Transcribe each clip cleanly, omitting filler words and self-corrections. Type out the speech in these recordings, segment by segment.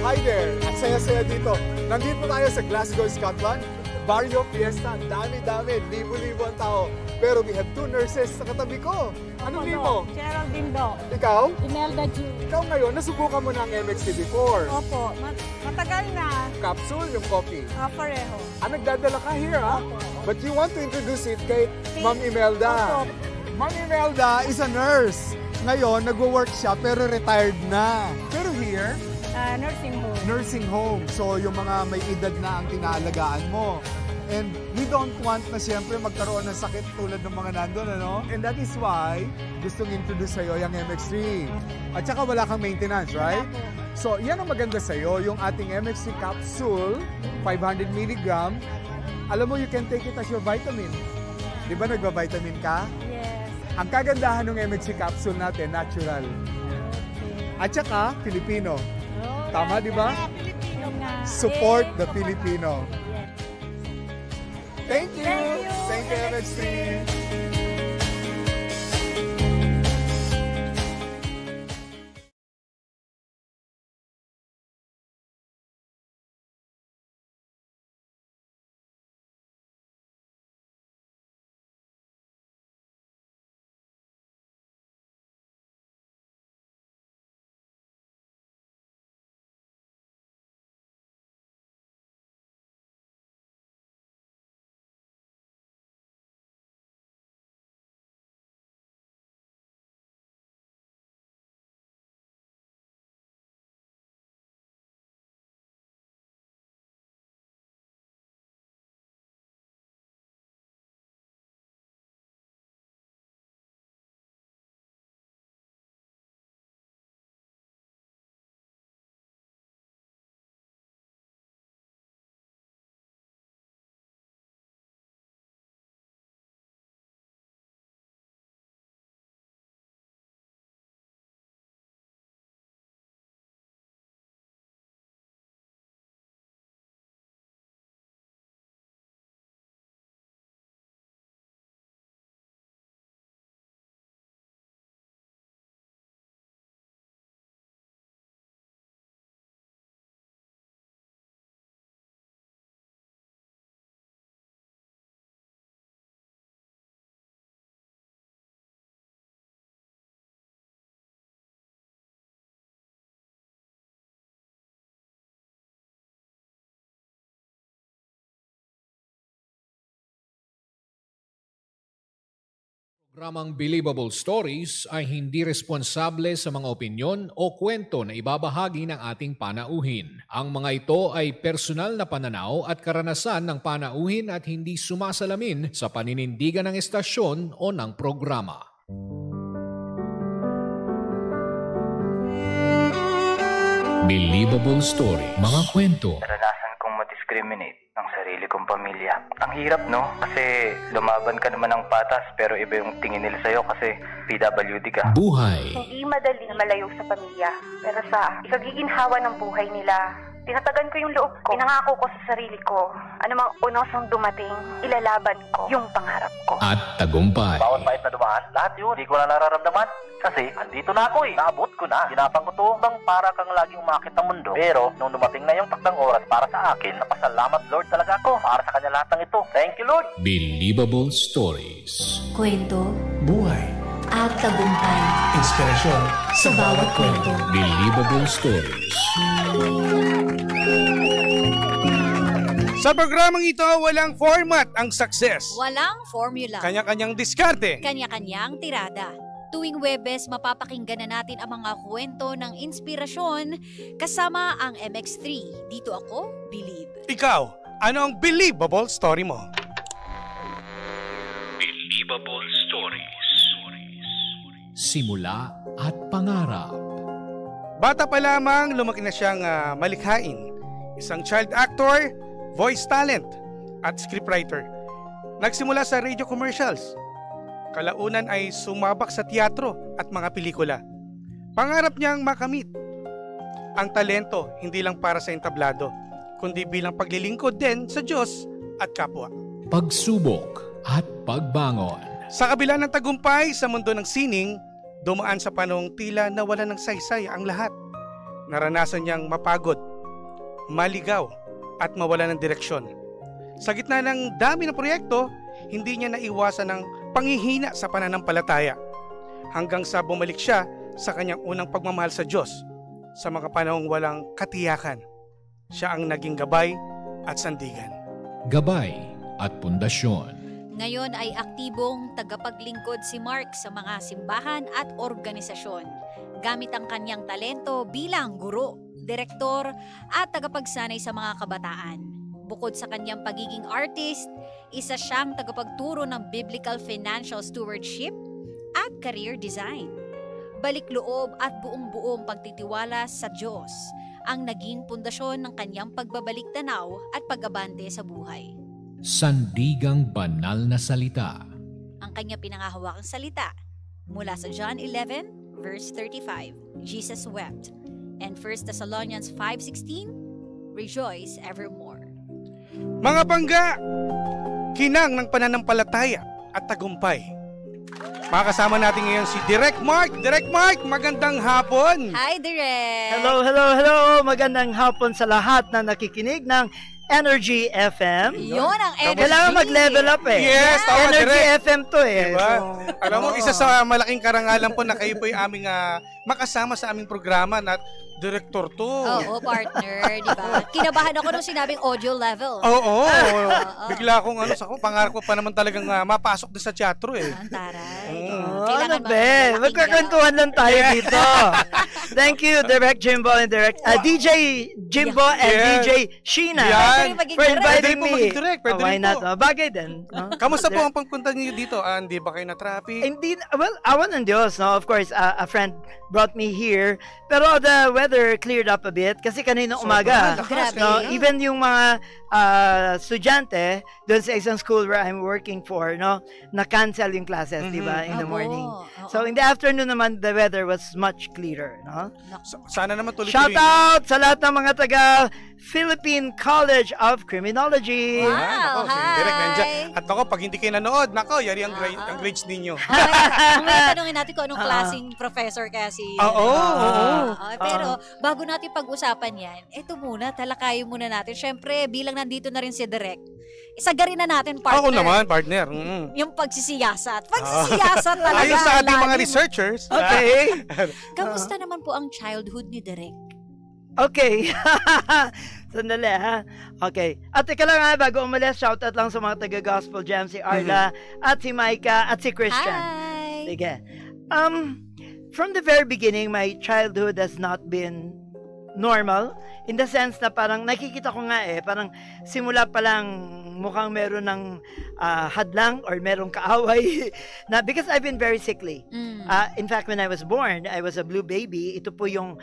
Hi there! At saya-saya dito. Nandito tayo sa Glasgow, Scotland. Barrio Fiesta, dami-dami, libo-libo ang tao. Pero we have two nurses sa katabi ko. Anong name mo? Geraldine Do. Ikaw? Imelda Ju. Ikaw ngayon, nasubukan mo na ang MXT before. Opo, matagal na. Capsule, yung coffee. Pareho. Nagdadala ka here, ha? Opo. But you want to introduce it kay Ma'am Imelda. Opo. Ma'am Imelda is a nurse. Ngayon, nagwo-work siya pero retired na. Pero here, Nursing home. nursing home. So, yung mga may edad na ang tinaalagaan mo. And we don't want na siyempre magkaroon ng sakit tulad ng mga nandun, ano? And that is why gustong introduce sa'yo yung MX3. At saka wala kang maintenance, right? So, yan ang maganda sa'yo, yung ating MX3 capsule, 500 mg. Alam mo, you can take it as your vitamin. Di ba nagba-vitamin ka? Yes. Ang kagandahan ng MX3 capsule natin, natural. At saka, Filipino. Tama, di ba? Filipino nga. Support the Filipino. Thank you! Thank you, MX3! Programang Believable Stories ay hindi responsable sa mga opinyon o kwento na ibabahagi ng ating panauhin. Ang mga ito ay personal na pananaw at karanasan ng panauhin at hindi sumasalamin sa paninindigan ng estasyon o ng programa. Believable Story. Mga kwento. Naranasan kong ma-discriminate ng sarili kong pamilya. Ang hirap, no? Kasi lumaban ka naman ng patas pero iba yung tingin nila sa'yo kasi PWD ka. Buhay. Hindi madali na malayo sa pamilya. Pero sa ikagiginhawa ng buhay nila, tinatagan ko yung loob ko. Pinangako ko sa sarili ko, anumang unosong dumating, ilalaban ko yung pangarap ko. At tagumpay. Bawat bait na dumaan, lahat yun, hindi ko na nararamdaman. Kasi andito na ako eh. Naabot ko na. Ginapang ko to bang para kang laging umakit ng mundo. Pero nung dumating na yung takdang oras para sa akin, napasalamat Lord talaga ako para sa kanya lahat ng ito. Thank you, Lord. Believable Stories. Kwento Buhay. at tagumpay Inspirasyon sa bawat kwento. Believable Stories. Sa programang ito, walang format ang success. Walang formula. Kanya-kanyang diskarte. Kanya-kanyang tirada. Tuwing Webes, mapapakinggan na natin ang mga kwento ng inspirasyon kasama ang MX3. Dito ako, Believe. Ikaw, ano ang believable story mo? Believable Stories. Simula at pangarap. Bata pa lamang, lumaki na siyang malikhain. Isang child actor, voice talent, at scriptwriter. Nagsimula sa radio commercials. Kalaunan ay sumabak sa teatro at mga pelikula. Pangarap niyang makamit ang talento hindi lang para sa entablado, kundi bilang paglilingkod din sa Diyos at kapwa. Pagsubok at pagbangon. Sa kabila ng tagumpay sa mundo ng sining, dumaan sa panahong tila nawala ng saysay ang lahat. Naranasan niyang mapagod, maligaw at mawala ng direksyon. Sa gitna ng dami ng proyekto, hindi niya naiwasan ng panghihina sa pananampalataya hanggang sa bumalik siya sa kanyang unang pagmamahal sa Diyos. Sa mga panahong walang katiyakan, siya ang naging gabay at sandigan. Gabay at pundasyon. Ngayon ay aktibong tagapaglingkod si Mark sa mga simbahan at organisasyon, gamit ang kanyang talento bilang guro, direktor at tagapagsanay sa mga kabataan. Bukod sa kanyang pagiging artist, isa siyang tagapagturo ng biblical financial stewardship at career design. Balik loob at buong-buong pagtitiwala sa Diyos ang naging pundasyon ng kanyang pagbabalik tanaw at pag-abante sa buhay. Sandigang banal na salita. Ang kanyang pinangahawakang salita mula sa John 11 verse 35, Jesus wept, and 1 Thessalonians 5:16, rejoice evermore. Mga bangga, kinang ng pananampalataya at tagumpay. Makakasama natin ngayon si Direk Mark. Direk Mark, magandang hapon. Hi, Direk! Hello, hello, hello! Magandang hapon sa lahat na nakikinig ng Energy FM. Yun ang energy. Kailangan mag-level up eh. Yes, tama, Energy Direk. FM to eh. Diba? So, Alam mo, isa sa malaking karangalan po na kayo po yung aming makasama sa aming programa na direktor to. Oo, partner, di ba? Kinabahan ako nung sinabing audio level. Oo. Bigla akong pangarap ko pa naman talagang mapasok din sa teatro eh. Ang taray. ano be? Magkakwentuhan lang tayo dito. Thank you, Direct Jimbo and DJ Jimbo and DJ Sheena Yan. for inviting Pwede po me. mag-direct. Pwede why rin not? po. Bagay din. Kamusta po ang pagpunta niyo dito? Hindi ba kayo na traffic? Hindi, well, awan ng Diyos, no? Of course, a friend brought me here. Pero the weather cleared up a bit kasi kanina umaga. Grabe. No? Even yung mga estudyante doon sa isang school where I'm working for, no? Na-cancel yung classes, di ba? In the morning. So in the afternoon naman, the weather was much clearer, no? Sana naman tuloy-tuloy. Shout out sa lahat ng mga taga Philippine College of Criminology. Wow, Si Direk hi! nandiyan. At ako, pag hindi kayo nanood, yari ang grades ninyo. Mamaya tanungin natin kung anong klaseng professor kasi. Oo. Pero bago natin pag-usapan yan, eto muna, talakayin muna natin. Siyempre, bilang nandito na rin si Direk, isagarin na natin, partner. Ako naman, partner. Yung pagsisiyasat. Pagsisiyasat talaga. Ayon sa ating mga lagi. researchers. Okay. Kamusta naman po ang childhood ni Direk? Okay. Sandali ha. Okay. At teka lang ha, bago umalis, shoutout lang sa mga taga-Gospel Jam, si Arla, at si Micah, at si Christian. Hi! Sige. From the very beginning, my childhood has not been normal. In the sense na parang nakikita ko nga parang simula pa lang mukhang meron ng hadlang or merong kaaway na because I've been very sickly. In fact, when I was born, I was a blue baby. Ito po yung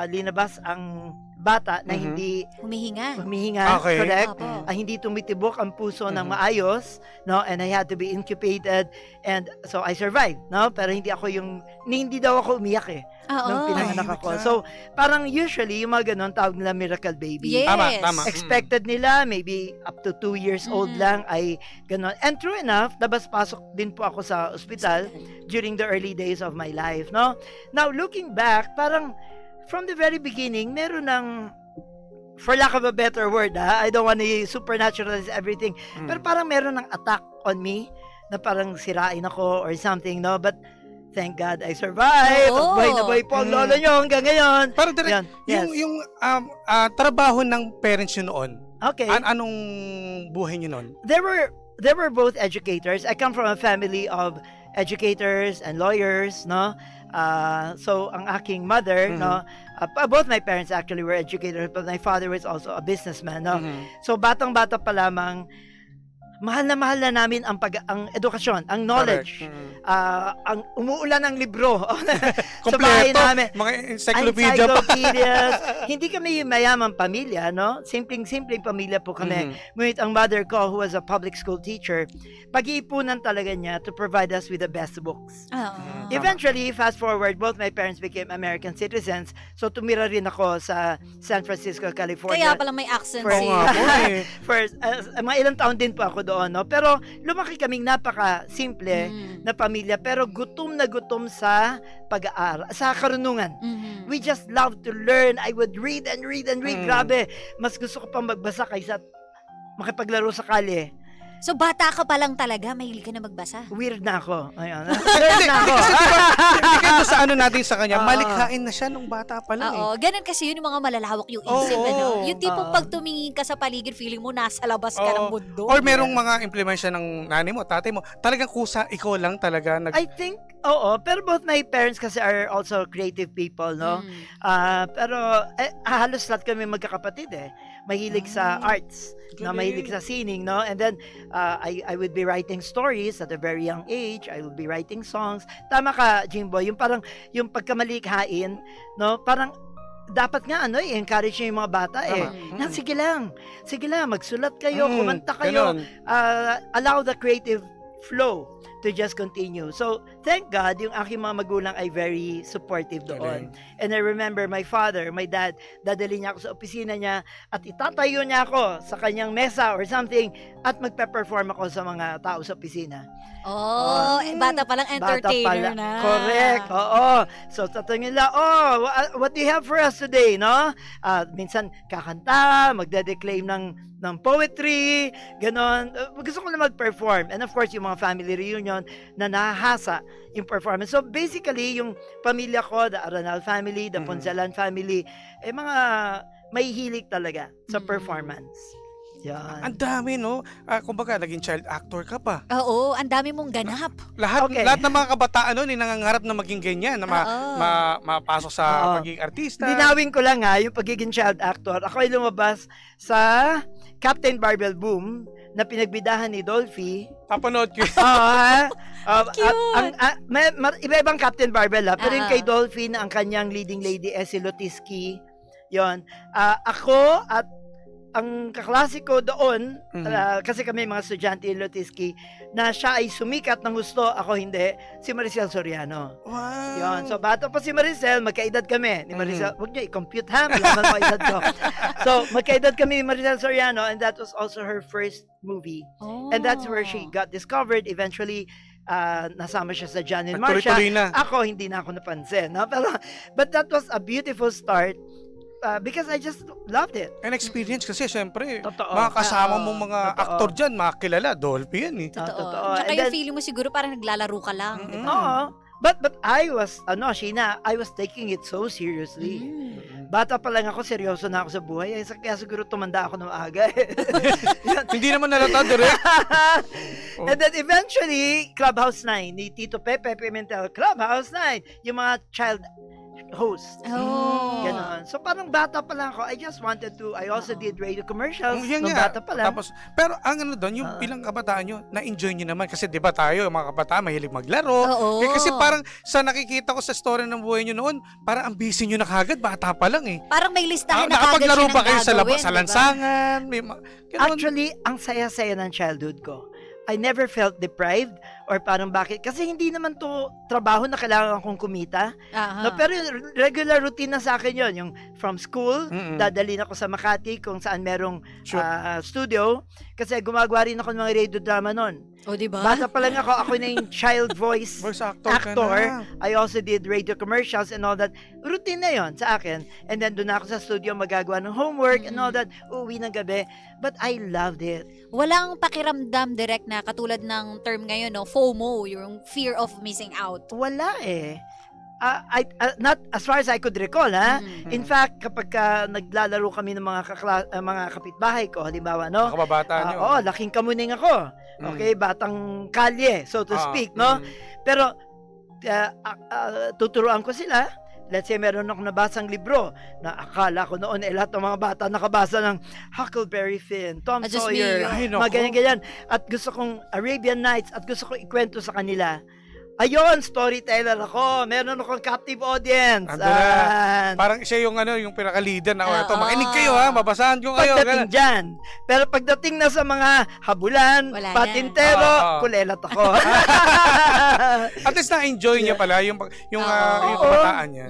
linabas ang bata na hindi Humihinga. Okay. correct? Opo. Hindi tumitibok ang puso ng maayos, no? And I had to be incubated, and so I survived, no? Pero hindi daw ako umiyak nung pinanganak ako. So, parang usually, yung mga ganun, tawag nila miracle baby. Yes. Tama. Expected nila, maybe up to 2 years old lang ay ganun. And true enough, labas-pasok din po ako sa ospital during the early days of my life, no? Now, looking back, parang from the very beginning, meron ng, for lack of a better word, I don't want to supernaturalize everything, pero parang meron ng attack on me, na parang sirain ako or something, no? But thank God I survived. Buhay na buhay po ang lolo nyo hanggang ngayon. Pero Direk, yung trabaho ng parents nyo noon, Okay. anong buhay nyo noon? They were both educators. I come from a family of educators and lawyers, no? So ang aking mother, no, both my parents actually were educators, but my father was also a businessman, no. So batang-bata pa lamang, mahal na namin ang edukasyon, ang knowledge. Ang umuulan ng libro sa bahay namin. Mga encyclopedia pa. Encyclopedias. Hindi kami mayamang pamilya, no? Simpleng pamilya po kami. Ngunit ang mother ko, who was a public school teacher, pag-iipunan talaga niya to provide us with the best books. Eventually, fast forward, both my parents became American citizens. So tumira rin ako sa San Francisco, California. Kaya pala may accent For si... mga ilang taon din po ako doon, no? Pero lumaki kaming napaka-simple na pamilya, pero gutom na gutom sa pag-aaral, sa karunungan. We just love to learn. I would read and read and read. Grabe, mas gusto ko pang magbasa kaysa makipaglaro sa kalye. So, bata ka pa lang talaga, mahilig ka na magbasa. Weird na ako. Ayun. Weird na ako. Kasi diba, sa ano natin sa kanya, malikhain na siya nung bata pa lang. Oo, ganun kasi yun yung mga malalawak yung isip. Ano? Yung tipong pag tumingin ka sa paligid, feeling mo nasa labas ka ng mundo. Or merong mga implementation ng nanay mo, tatay mo, talagang kusa, ikaw lang talaga. I think, oo, pero both my parents kasi are also creative people, no? Pero halos lahat kami magkakapatid eh. Mahilig sa arts, na mahilig sa singing, no? And then, I would be writing stories at a very young age. I would be writing songs. Tama ka, Jimbo, yung parang, yung pagkamalikhain, no? Parang, dapat nga, i-encourage nyo yung mga bata, sige lang, magsulat kayo, kumanta kayo, allow the creative flow to just continue. So, thank God, yung aking mga magulang ay very supportive doon. And I remember my father, my dad, dadali niya ako sa opisina niya at itatayo niya ako sa kanyang mesa or something at magpe-perform ako sa mga tao sa opisina. Bata palang entertainer na. Correct, oo. So, tatanungin nila, what do you have for us today, no? Minsan, kakanta, magde-declaim ng poetry, ganon. Gusto ko na mag-perform. And of course, yung mga family reunion na nahahasa yung performance. So basically, yung pamilya ko, the Aranal family, the Poncelan family, mga may hilig talaga sa performance. Yan. Ang dami, no? Kumbaga, naging child actor ka pa. Oo, ang dami mong ganap. Lahat ng mga kabataan nangangarap na maging ganyan, na mapasok sa pagiging artista. Dinawin ko lang yung pagiging child actor. Ako ay lumabas sa Captain Barbell Boom na pinagbidahan ni Dolphy. Papanood ko. Iba-ibang Captain Barbell pero yung kay Dolphy na ang kanyang leading lady si Lotiski. Yon. Ako at ang kaklase ko doon, kasi kami mga estudyante in Lotiski, na siya ay sumikat ng gusto, ako hindi, si Maricel Soriano. Wow! Yun. So, bata pa si Maricel, magkaedad kami. Ni Maricel, huwag niyo i-compute ha, malaman mo edad ko. So, magkaedad kami ni Maricel Soriano, and that was also her first movie. And that's where she got discovered. Eventually, nasama siya sa John and Marcia. Ako, hindi na ako napansin. No? But that was a beautiful start. Because I just loved it. An experience kasi, syempre, mga kasama mong mga aktor dyan, mga kilala, Dolphy yan eh. Totoo. Tsaka yung feeling mo siguro parang naglalaro ka lang. Oo. But I was, Sheena, I was taking it so seriously. Bata pa lang ako, seryoso na ako sa buhay. Kaya siguro tumanda ako ng aga. Hindi naman nalata direct. And then eventually, Clubhouse 9, ni Tito Pepe Pimentel, Clubhouse 9, yung mga child host. Ganon. So parang bata pa lang ako, I also did radio commercials nung bata pa lang. Tapos, pero ang doon, yung ilang kabataan nyo, na-enjoy nyo naman. Kasi di ba tayo, mga kabataan, mahilig maglaro. Kasi parang sa nakikita ko sa story ng buhay nyo noon, parang ang busy nyo na kagad, bata pa lang eh. Parang may listahan na kagad nakapaglaro siya ba kayo gagawin, sa lansangan? Actually, ang saya-saya ng childhood ko. I never felt deprived or parang bakit. Kasi hindi naman to trabaho na kailangan kong kumita. No, pero regular routine na sa akin yon. Yung from school, dadalhin ako sa Makati kung saan merong studio. Kasi gumagawa rin ako ng mga radio drama nun. Diba? Bata pa lang ako na yung child voice actor. I also did radio commercials and all that. Routine na yon sa akin. And then doon ako sa studio magagawa ng homework and all that. Uuwi ng gabi. But I loved it. Walang pakiramdam direct na katulad ng term ngayon, no? FOMO, yung fear of missing out. Wala eh. Not as far as I could recall, ha? In fact, kapag naglalaro kami ng mga kapitbahay ko, halimbawa, no? Kababata nyo. Laking kamuning ako. Okay, batang kalye, so to speak, no? Pero, tuturuan ko sila. Let's say, meron ako nabasang libro na akala ko noon, lahat ng mga bata nakabasa ng Huckleberry Finn, Tom Sawyer, mga ganyan-ganyan. At gusto kong Arabian Nights at gusto kong ikwento sa kanila. Ayun, storyteller ako. Meron akong captive audience. Parang siya yung pinaka-leader na ito. Makinig kayo ha, mabasahan ko kayo. Pagdating dyan. Pero pagdating na sa mga habulan, patintero, kulelat ako. At least na-enjoy niya pala yung kabataan niya.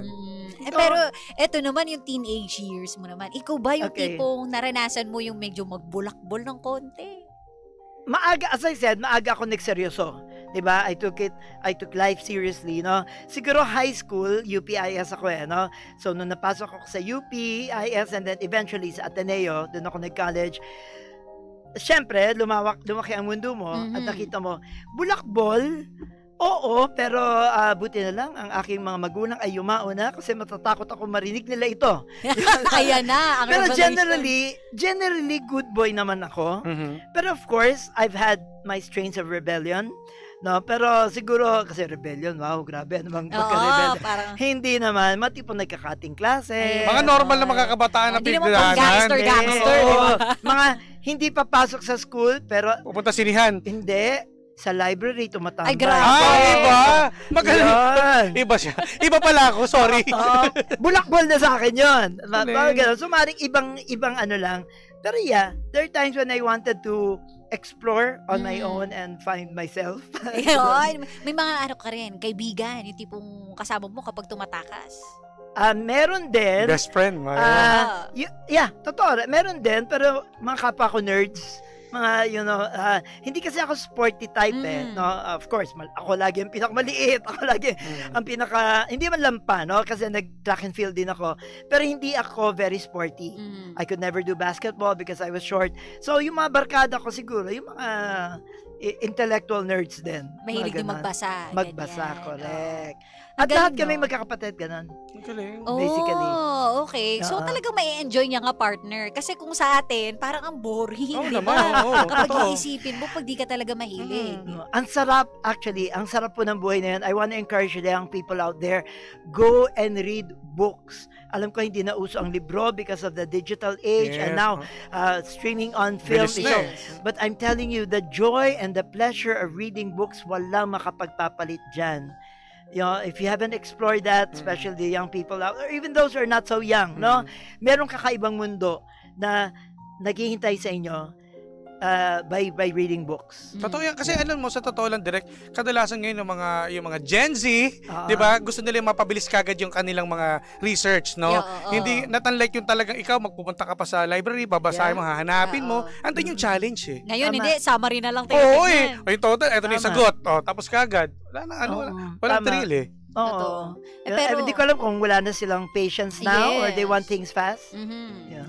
Pero eto naman yung teenage years mo naman. Ikaw ba yung tipong naranasan mo yung medyo magbulakbol ng konti? maaga, as I said, maaga ako nagseryoso. 'Di ba? I took life seriously, no? Siguro high school, UPIS ako no? So, nung napasok ako sa UPIS and then eventually sa Ateneo, doon ako nag-college, syempre, lumaki ang mundo mo at nakita mo, bulakbol, oo, pero buti na lang ang aking mga magulang ay yumao na kasi matatakot ako marinig nila ito. Ayan na, ang pero revelation. generally good boy naman ako. Pero of course, I've had my strains of rebellion. No, pero siguro kasi rebellion, wow, grabe ano bang pagka-rebellion. Parang hindi naman, matipong nagkakating klase. Mga normal na mga kabataan na hindi naman pang gangster, mga hindi papasok sa school, pero pupunta sinihan. Hindi. Sa library, tumatambay. Ay, grabe. Iba. Magaling. Iba siya. Iba pala ako, sorry. Bulakbol na sa akin yun. So, maring ibang ano lang. Pero yeah, there are times when I wanted to explore on my own and find myself. May mga ano ka rin, kaibigan, yung tipong kasama mo kapag tumatakas. Meron din. Best friend. Yeah, totoo. Meron din, pero mga kapwa ko nerds, mga, hindi kasi ako sporty type no? Of course, ako lagi ang pinakamaliit, ako lagi ang hindi man lampa, no? Kasi nag-track and field din ako, pero hindi ako very sporty. I could never do basketball because I was short. So, yung mga barkada ko siguro, yung mga intellectual nerds din. Mahilig din magbasa. Magbasa, correct. At lahat kami magkakapatid, ganun. Basically. Oh, okay. So, talagang mai-enjoy niya nga partner. Kasi kung sa atin, parang ang boring. Di ba? Kapag iisipin mo, pag di ka talaga mahilig. Ang sarap, actually, ang sarap po ng buhay na yan. I want to encourage the young people out there, go and read books. Alam ko hindi na uso ang libro because of the digital age and now streaming on film. But I'm telling you, the joy and the pleasure of reading books, walang makapagpapalit dyan. If you haven't explored that, especially the young people out, or even those who are not so young, no? Merong kakaibang mundo na naghihintay sa inyo by reading books. Totoo yan. Kasi alam mo, sa totoo lang, direct, kadalasan ngayon yung mga Gen Z, di ba, gusto nila mapabilis kagad yung kanilang mga research, no? Hindi, not unlike yung talagang ikaw, magpupunta ka pa sa library, babasahin mo, hahanapin mo. Andun yung challenge eh. Ngayon, hindi, summary na lang Oo eh. O yung total, eto na yung sagot. Tapos kagad. Wala na, walang thrill eh. Oo. Pero hindi ko alam kung wala na silang patience now or they want things fast.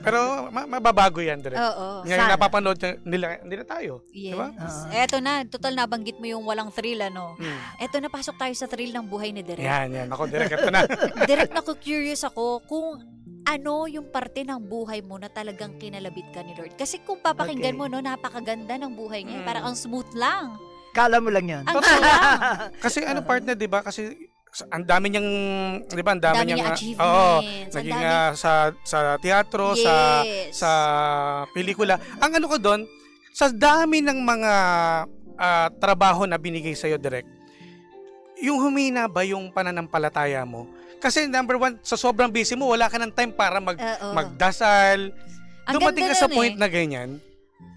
Pero mababago yan direct. Ngayon napapanood nila tayo. Yes. Diba? Eto na, total nabanggit mo yung walang thrill, ano? Eto na, pasok tayo sa thrill ng buhay ni Direk. Yan. Ako, Direk, eto na. Direk, curious ako kung ano yung parte ng buhay mo na talagang kinalabit ka ni Lord. Kasi kung papakinggan mo, no, napakaganda ng buhay niya. Parang ang smooth lang. Kala mo lang yan. Ang lang. Kasi partner, di ba? Kasi ang dami niyang, di ba, ang dami niyang achievements. Naging sa teatro, sa pelikula. Ang ano ko doon, sa dami ng mga trabaho na binigay sa'yo, direct, yung humina ba yung pananampalataya mo? Kasi number one, sa sobrang busy mo, wala ka ng time para magdasal. Dumating ka sa point na ganyan.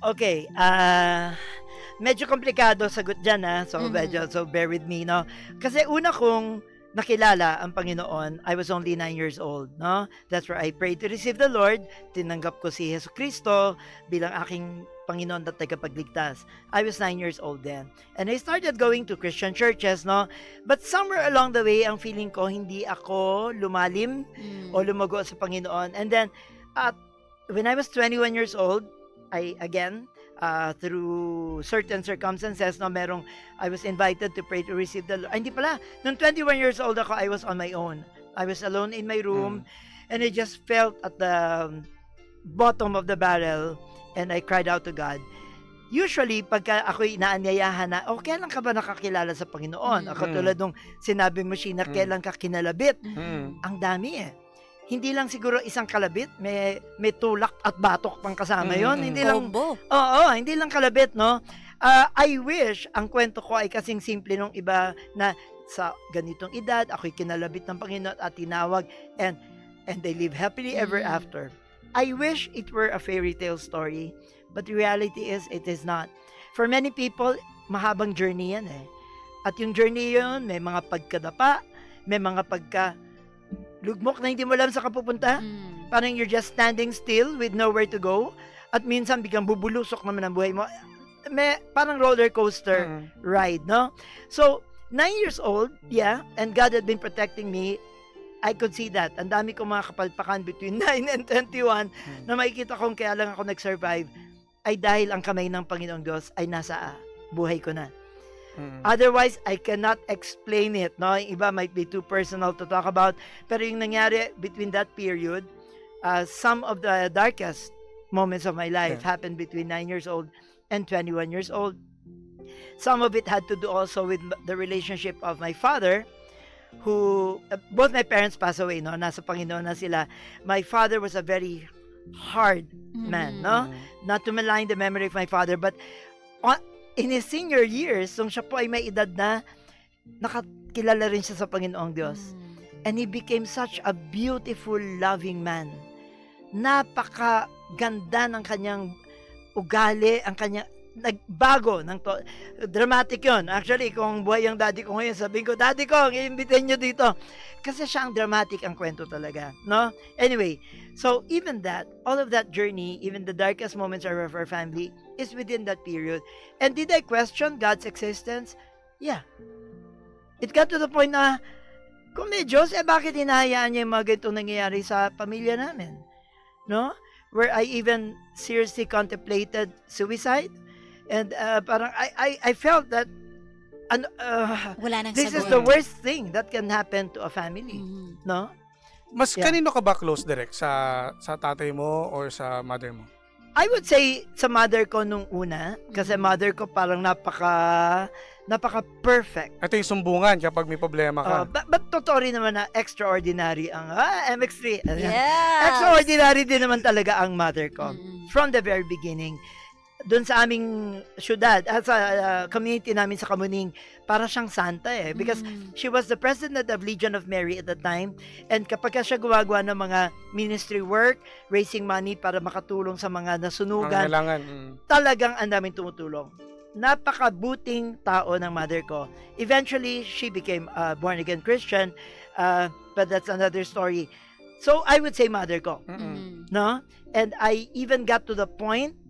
Okay, medyo komplikado sagot dyan so bear with me, no? Kasi una kong nakilala ang Panginoon, I was only 9 years old, no? That's where I prayed to receive the Lord. Tinanggap ko si Jesucristo bilang aking Panginoon at tagapagligtas. I was 9 years old then. And I started going to Christian churches, no? But somewhere along the way, ang feeling ko, hindi ako lumalim o lumago sa Panginoon. And then, when I was 21 years old, through certain circumstances, I was invited to pray to receive the Lord. Hindi pala, nung 21 years old ako, I was on my own. I was alone in my room, and I just felt at the bottom of the barrel, and I cried out to God. Usually, pagka ako'y inaanyayahan na, kailan ka ba nakakilala sa Panginoon? Katulad nung sinabi mo, Sheena, kailan ka kinalabit? Ang dami Hindi lang siguro isang kalabit, may tulak at batok pang kasama yon. Hindi lang, hindi lang kalabit, no? I wish ang kwento ko ay kasing simple nung iba na sa ganitong edad, ako'y kinalabit ng Panginoon at tinawag and they live happily ever after. I wish it were a fairy tale story, but the reality is, it is not. For many people, mahabang journey yan At yung journey yun, may mga pagkadapa, may mga lugmok na hindi mo alam sa kapupunta. Parang you're just standing still with nowhere to go. At minsan biglang bubulusok naman ang buhay mo. parang roller coaster ride, no? So, 9 years old, yeah, and God had been protecting me. I could see that. Ang dami kong mga kapalpakan between 9 and 21 na makikita kong kaya lang ako nag-survive ay dahil ang kamay ng Panginoong Diyos ay nasa buhay ko na. Otherwise, I cannot explain it. No? Yung iba might be too personal to talk about. Pero yung nangyari between that period, some of the darkest moments of my life happened between 9 years old and 21 years old. Some of it had to do also with the relationship of my father, who, both my parents passed away, no? Nasa Panginoon na sila. My father was a very hard man, no? Not to malign the memory of my father, but in his senior years, nung siya po ay may edad na, nakakilala rin siya sa Panginoong Diyos. And he became such a beautiful, loving man. Napakaganda ng kanyang ugali, ang kanyang nagbago ng dramatic yon. Actually, kung buhay ang daddy ko ngayon, sabihin ko, daddy ko, i-imbitin nyo dito. Kasi siya ang dramatic ang kwento talaga. No? Anyway, so even that, all of that journey, even the darkest moments of our family, is within that period. And did I question God's existence? Yeah. It got to the point na, kung may Diyos, bakit hinahayaan niya yung mga ganitong nangyayari sa pamilya namin? No? Where I even seriously contemplated suicide. And parang I felt that wala nang this sagot. is the worst thing that can happen to a family, no? Mas kanino ka ba close, direct? Sa tatay mo or sa mother mo? I would say sa mother ko nung una, kasi mother ko parang napaka-perfect. Ito yung sumbungan kapag may problema ka. But totoo rin naman na extraordinary ang MX3. Yes! Extraordinary din naman talaga ang mother ko. From the very beginning. Doon sa aming syudad, sa community namin sa Kamuning, para siyang santa because she was the president of Legion of Mary at the time, and kapag siya gumagawa ng mga ministry work, raising money para makatulong sa mga nasunugan, talagang ang daming tumutulong. Napakabuting tao ng mother ko. Eventually, she became a born-again Christian, but that's another story. So, I would say mother ko. No? And I even got to the point,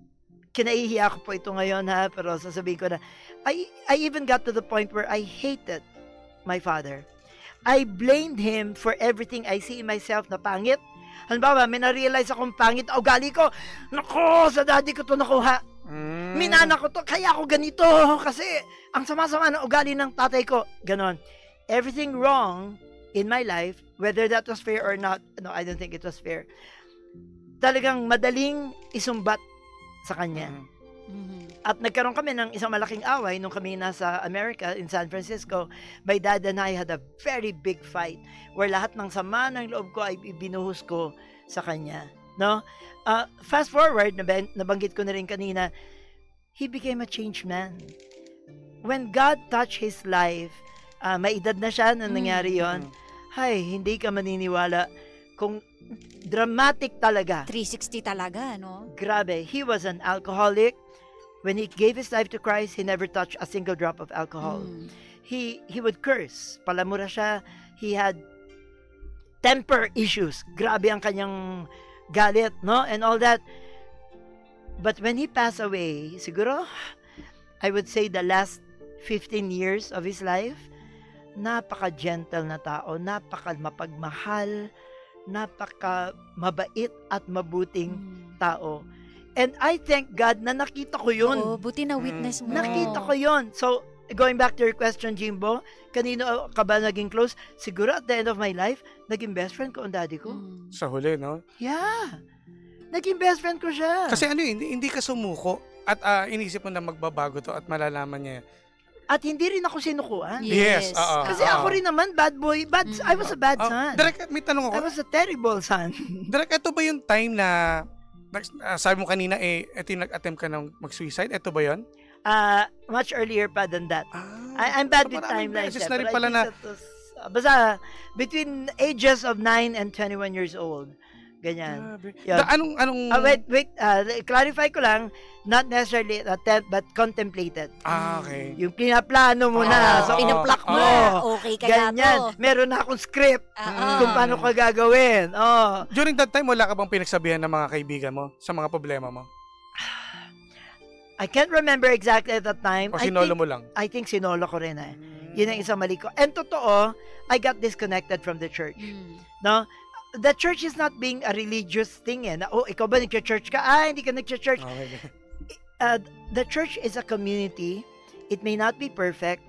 kinaihiya ko po ito ngayon pero sasabihin ko na, I even got to the point where I hated my father. I blamed him for everything I see in myself na pangit. Halimbawa, may na-realize akong pangit, ugali ko, nako, sa daddy ko to nakuha. Minana ko to, kaya ako ganito, kasi ang sama-sama ng ugali ng tatay ko. Ganon. Everything wrong in my life, whether that was fair or not, no, I don't think it was fair. Talagang madaling isumbat sa kanya. At nagkaroon kami ng isang malaking away nung kami nasa America, in San Francisco. My dad and I had a very big fight where lahat ng sama ng loob ko ay binuhos ko sa kanya. No? Fast forward, nabanggit ko na rin kanina, he became a changed man. When God touched his life, may edad na siya nang nangyari yon. Hindi ka maniniwala kung dramatic talaga. 360 talaga, no? Grabe. He was an alcoholic. When he gave his life to Christ, he never touched a single drop of alcohol. He would curse. Palamura siya. He had temper issues. Grabe ang kanyang galit, no? And all that. But when he passed away, siguro, I would say the last 15 years of his life, napaka-gentle na tao, napaka-mapagmahal, napaka-mabait at mabuting tao. And I thank God na nakita ko yun. Oo, buti na witness mo. Nakita ko yun. So, going back to your question, Jimbo, kanino ka ba naging close? Siguro at the end of my life, naging best friend ko ang daddy ko. Sa huli, no? Yeah. Naging best friend ko siya. Kasi hindi ka sumuko at inisip mo na magbabago to at malalaman niya. At hindi rin ako sinukuan. Yes. Kasi ako rin naman, bad boy. I was a bad son. Direk, may tanong ako. I was a terrible son. Direk, ito ba yung time na, sabi mo kanina, ito yung nag-attempt ka ng mag-suicide? Ito ba yun? Much earlier pa than that. I'm bad with timelines. Na rin pala na, basta, between ages of 9 and 21 years old. Ganyan. Anong... wait. Clarify ko lang, not necessarily attempt, but contemplated. Okay. Yung pinaplano mo na. So, pinaplak mo. Okay kaya ganyan. to. Meron na akong script kung paano ko gagawin. During that time, wala ka bang pinagsabihan ng mga kaibigan mo sa mga problema mo? I can't remember exactly at that time. O sinolo mo lang? I think sinolo ko rin eh. Yun ang isang mali ko. And totoo, I got disconnected from the church. No? The church is not being a religious thing eh. Na, ikaw ba nag-church ka? Hindi ka nag-church. Okay. The church is a community. It may not be perfect,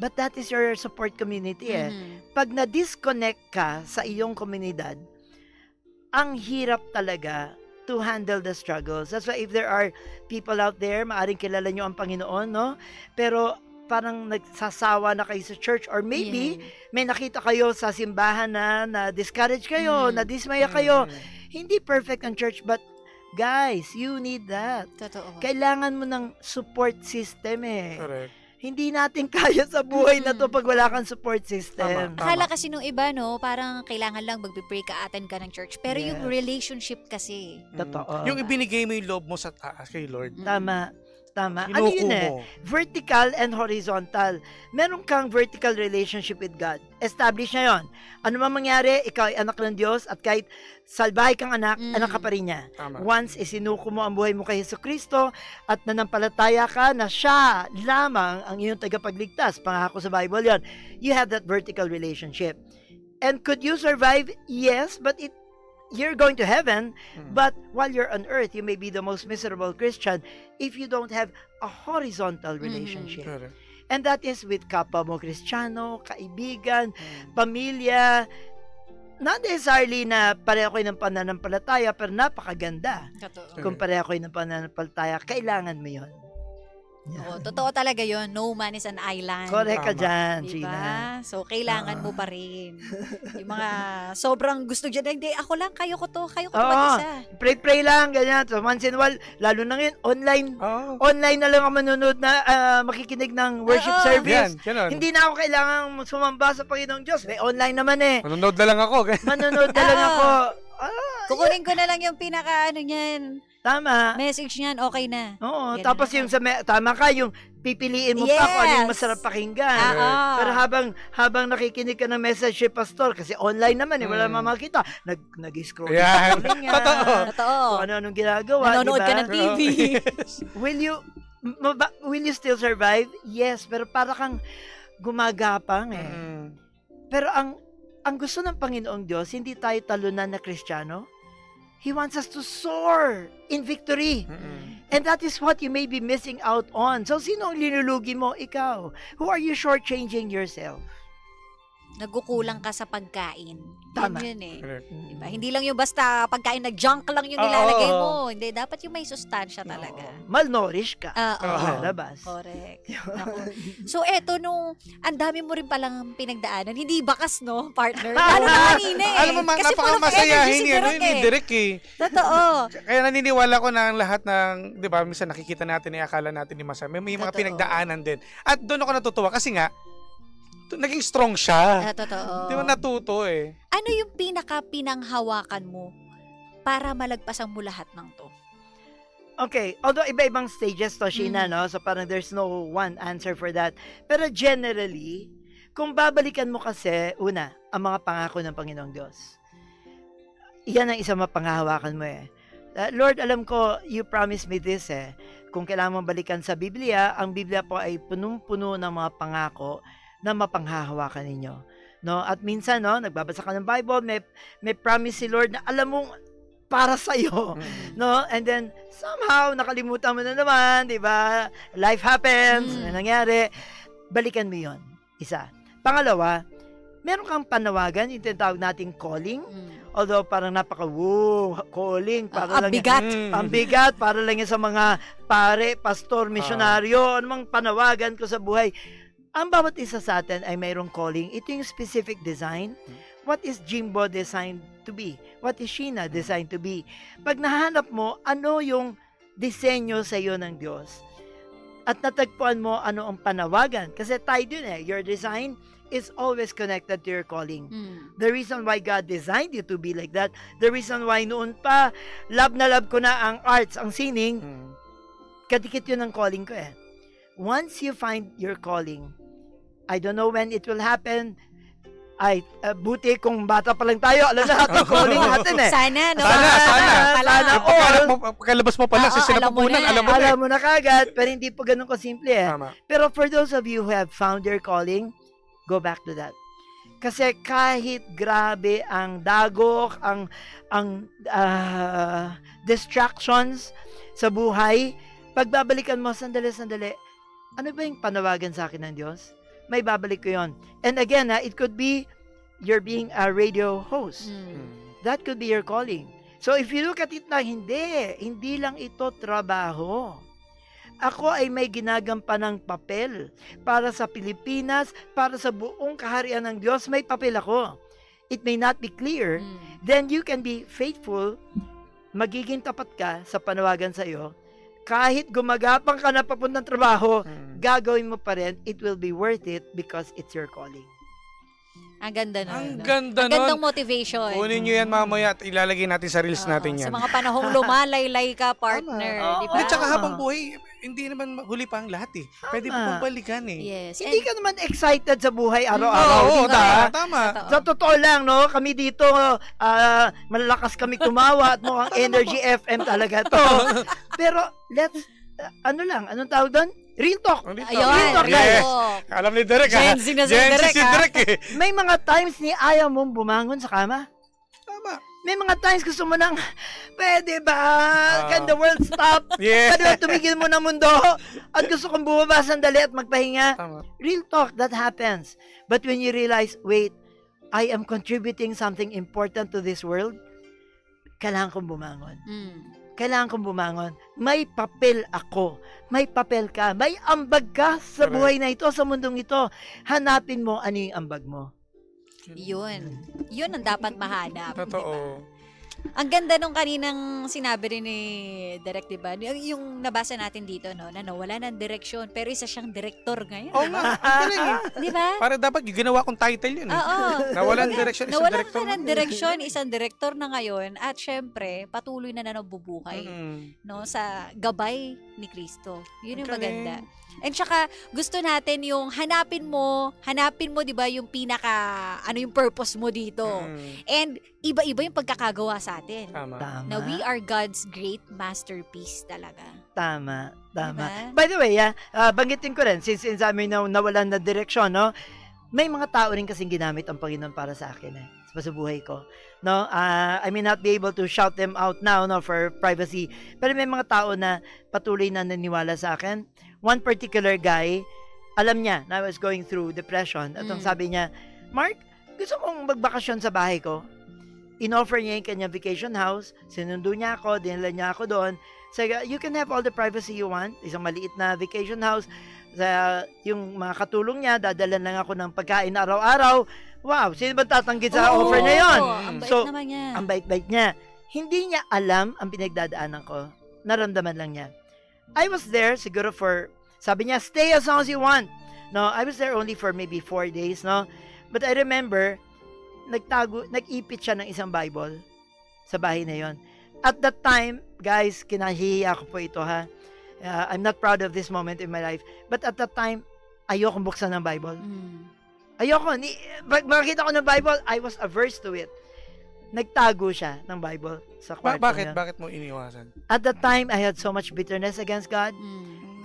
but that is your support community eh. Pag na-disconnect ka sa iyong komunidad, ang hirap talaga to handle the struggles. That's why if there are people out there, maaring kilala nyo ang Panginoon, no? Pero parang nagsasawa na kayo sa church or maybe may nakita kayo sa simbahan na discourage kayo, na dismaya kayo. Hindi perfect ang church, but guys, you need that. Totoo. Kailangan mo ng support system eh. Correct. Hindi natin kaya sa buhay na to pag wala kang support system. Akala kasi nung iba, no, parang kailangan lang magbe-pray ka, attend ka ng church. Pero yung relationship kasi. Totoo. Yung ibinigay mo yung loob mo sa taas kay Lord. Tama. Ano Kinuko yun eh? mo. Vertical and horizontal. Meron kang vertical relationship with God. Establish na yun. Ano man mangyari, ikaw ay anak ng Diyos at kahit salbahay kang anak, anak ka pa rin niya. Tama. Once isinuko mo ang buhay mo kay Jesucristo at nanampalataya ka na siya lamang ang iyong tagapagligtas. Pangako sa Bible yon. You have that vertical relationship. And could you survive? Yes, but you're going to heaven, but while you're on earth, you may be the most miserable Christian if you don't have a horizontal relationship. And that is with kapwa mo Kristiyano, kaibigan, pamilya. Not necessarily na pareho kayo ng pananampalataya, pero napakaganda. Kung pareho kayo ng pananampalataya, kailangan mo yun. Oo, totoo talaga yun. No man is an island. Correct ka dyan, diba? Gina. So, kailangan mo pa rin. Yung mga sobrang gusto dyan, hindi, ako lang, kayo ko to mag-isa. Pray lang, ganyan. So, once in a while, lalo na ngayon, online na lang ako manunod na makikinig ng worship service. Hindi na ako kailangan sumamba sa Panginoong Diyos. May online naman eh. Manunod na lang ako. Manunod na lang ako. Kukunin ko na lang yung pinaka niyan. Tama. Message niyan, okay na. Oo, tapos yung tama ka, yung pipiliin mo pa kung ano yung masarap pakinggan. Pero habang nakikinig ka ng message si Pastor, kasi online naman, wala naman makita, nag-scroll. Totoo. Kung ano-anong ginagawa, nanonood ka ng TV. Will you still survive? Yes, pero para kang gumagapang eh. Pero ang gusto ng Panginoong Diyos, hindi tayo talunan na Kristiyano. He wants us to soar in victory. And that is what you may be missing out on. So, sino ang linulugi mo? Ikaw. Who are you shortchanging yourself? Nagkukulang ka sa pagkain. Tama. Yun eh. Diba? Hindi lang yung basta pagkain na junk lang yung nilalagay mo. Hindi, dapat yung may sustansya talaga. Malnourished ka. Labas. Correct. So, eto nung, ang dami mo rin palang pinagdaanan. Hindi bakas, no, partner? Lalo na kanina eh. Alam mo, napakamasayahin yan. Hindi direct eh. Totoo. Kaya naniniwala ko na ang lahat ng, di ba, minsan nakikita natin, akala natin ni Masay, may mga pinagdaanan din. At doon ako natutuwa kasi nga, naging strong siya. Totoo. Di ba natuto eh. Ano yung pinanghawakan mo para malagpasan mo lahat ng to? Okay, although iba-ibang stages to, Sheena, no? So parang there's no one answer for that. Pero generally, kung babalikan mo kasi, una, ang mga pangako ng Panginoong Diyos. Yan ang isang mapanghahawakan mo eh. Lord, alam ko, you promised me this eh. Kung kailangan mong balikan sa Biblia, ang Biblia po ay punong-puno ng mga pangako na mapanghahawakan ninyo. No? At minsan, no, nagbabasa ka ng Bible, may promise si Lord na alam mong para sa iyo, no? And then somehow nakalimutan mo na naman, 'di ba? Life happens, may nangyari. Balikan mo 'yon. Isa. Pangalawa, meron kang panawagan, yung tinatawag nating calling. Although parang calling, para lang bigat. Ang bigat, para lang yan sa mga pare, pastor, misyonaryo, anumang panawagan ko sa buhay. Ang bawat isa sa atin ay mayroong calling. Ito yung specific design. What is Jimbo designed to be? What is Sheena designed to be? Pag nahanap mo, ano yung disenyo sa iyo ng Diyos? At natagpuan mo ano ang panawagan. Kasi tayo dun eh. Your design is always connected to your calling. The reason why God designed you to be like that, the reason why noon pa, love na love ko na ang arts, ang singing, kadikit yun ang calling ko eh. Once you find your calling, I don't know when it will happen. Ay, buti kung bata pa lang tayo, alam na natin calling natin eh. Sana, no? Sana all. Pagkalabas mo pa lang sa sinapupunan, alam mo na kagad, pero hindi po ganun kasimple eh. Tama. Pero for those of you who have found your calling, go back to that. Kasi kahit grabe ang dagok, ang distractions sa buhay, pagbabalikan mo, sandali, ano ba yung panawagan sa akin ng Diyos? May babalik ko yon. And again, it could be you're being a radio host. That could be your calling. So if you look at it na, hindi lang ito trabaho. Ako ay may ginagampanang papel para sa Pilipinas, para sa buong kaharian ng Diyos, may papel ako. It may not be clear, then you can be faithful, magiging tapat ka sa panawagan sa iyo. Kahit gumagapang ka na papuntang trabaho, gagawin mo pa rin, it will be worth it because it's your calling. Ang ganda nun. Ang ganda nun. Gandang motivation. Kunin nyo yan mamaya at ilalagay natin sa reels natin yan. Sa mga panahong lumalaylay ka, partner. Di ba? At saka habang buhay, hindi naman huli pa ang lahat eh. Pwede pa pagbalikan eh. Yes. Hindi ka naman excited sa buhay araw-araw. Oo, tama. Sa totoo lang, no? Kami dito, malalakas kami tumawa at mukhang Energy FM talaga to. Pero, anong tawag doon? Real talk. Ayun. Yes. Alam ni Derek, Gen Z na si Derek, eh. May mga times ni ayaw mong bumangon sa kama. Tama. May mga times gusto mo nang, pwede ba? Can the world stop? Yeah. Pwede ba tumigil mo ng mundo? At gusto kong bumaba sandali at magpahinga. Tama. Real talk, that happens. But when you realize, wait, I am contributing something important to this world, kailangan kong bumangon. Kailangan kong bumangon. May papel ako. May papel ka. May ambag ka sa buhay na ito, sa mundong ito. Hanapin mo ano yung ambag mo. Yun. Yun ang dapat mahanap. Totoo. Diba? Ang ganda nung kaninang sinabi rin ni Direk, diba? Yung nabasa natin dito, no? Na wala ng direksyon, pero isa siyang direktor ngayon. Oo nga. Diba? Para dapat ginawa kong title yun. Oo. Nawalan direksyon, isang nawalan direktor. ka ng direksyon, isang direktor na ngayon. At syempre, patuloy na nabubuhay. No? Sa gabay ni Kristo. Yun yung maganda. And saka, gusto natin yung hanapin mo, di ba, yung yung purpose mo dito. And iba-iba yung pagkakagawa sa atin. Tama. Na we are God's great masterpiece talaga. Tama. Diba? By the way, banggitin ko rin, since amin nawalan na direksyon, no? May mga tao rin kasing ginamit ang Panginoon para sa akin, sa buhay ko. No, I may not be able to shout them out now, no, for privacy. Pero may mga tao na patuloy na naniwala sa akin. One particular guy, alam niya na I was going through depression. At ang sabi niya, Mark, gusto mong magbakasyon sa bahay ko? In-offer niya yung kanyang vacation house. Sinundo niya ako, dinala niya ako doon. Sabi, you can have all the privacy you want. Isang maliit na vacation house. Yung mga katulong niya, dadalan lang ako ng pagkain araw-araw. Wow, sino ba tatanggit sa offer na yon? Ang bait naman niya. Ang bait-bait niya. Hindi niya alam ang pinagdadaanan ko. Naramdaman lang niya. I was there siguro sabi niya, stay as long as you want. No, I was there only for maybe 4 days, no? But I remember, nag-ipit siya ng isang Bible sa bahay na yon. At that time, guys, kinahihiya ko po ito, ha? I'm not proud of this moment in my life. But at that time, ayokong buksan ng Bible. Ayoko. Makakita ko ng Bible, I was averse to it. Nagtago siya ng Bible sa kwarto niya. Bakit mo iniwasan? At that time, I had so much bitterness against God,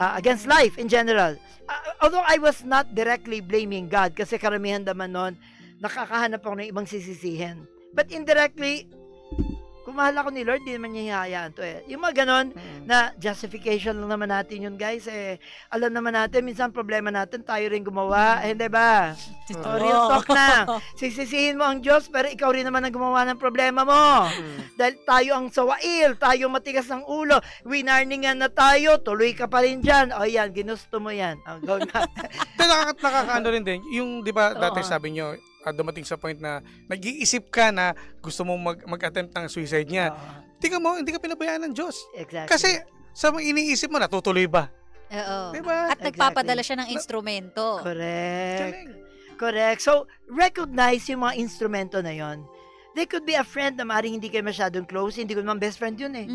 against life in general. Although I was not directly blaming God, kasi karamihan naman noon, nakakahanap ako ng ibang sisisihin. But indirectly, kung mahal ako ni Lord, di naman niya hihayaan to eh. Yung mga ganon, na justification lang naman natin yun, guys. Alam naman natin, minsan problema natin, tayo rin gumawa. Di ba? Real talk na. Sisisihin mo ang Diyos, pero ikaw rin naman ang gumawa ng problema mo. Dahil tayo ang sawail, tayo matigas ng ulo, winarningan na tayo, tuloy ka pa rin dyan. O yan, ginusto mo yan. Go na. Nakakaano rin din, yung di ba dati sabi nyo, dumating sa point na nag-iisip ka na gusto mong mag-attempt ng suicide niya. Tingnan mo, hindi ka pinabayaan ng Diyos. Exactly. Kasi sa mga iniisip mo, natutuloy ba? Oo. Diba? At nagpapadala siya ng instrumento. Correct. So, recognize yung mga instrumento na yon. They could be a friend na maaaring hindi kayo masyadong close, hindi ko naman best friend yun eh.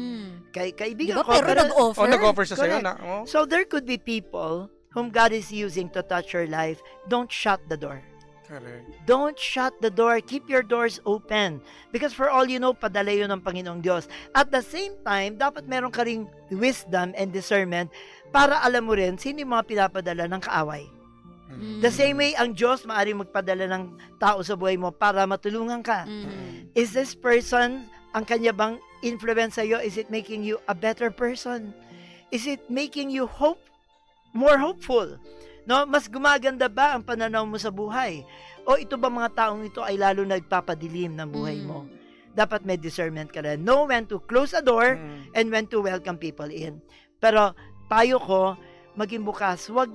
Kaibigan diba, ko. Pero nag-offer. Nag-offer siya sa'yo na. So, there could be people whom God is using to touch your life. Don't shut the door. Correct. Don't shut the door. Keep your doors open. Because for all you know, padala yun ng Panginoong Diyos. At the same time, dapat meron ka ring wisdom and discernment para alam mo rin sino yung mga pinapadala ng kaaway. The same way, ang Diyos maaaring magpadala ng tao sa buhay mo para matulungan ka. Is this person, ang kanya bang influence sa'yo, is it making you a better person? Is it making you more hopeful? No, mas gumaganda ba ang pananaw mo sa buhay? O ito ba mga taong ito ay lalo nagpapadilim ng buhay mo? Dapat may discernment ka rin. Know when to close a door and when to welcome people in. Pero payo ko, maging bukas, wag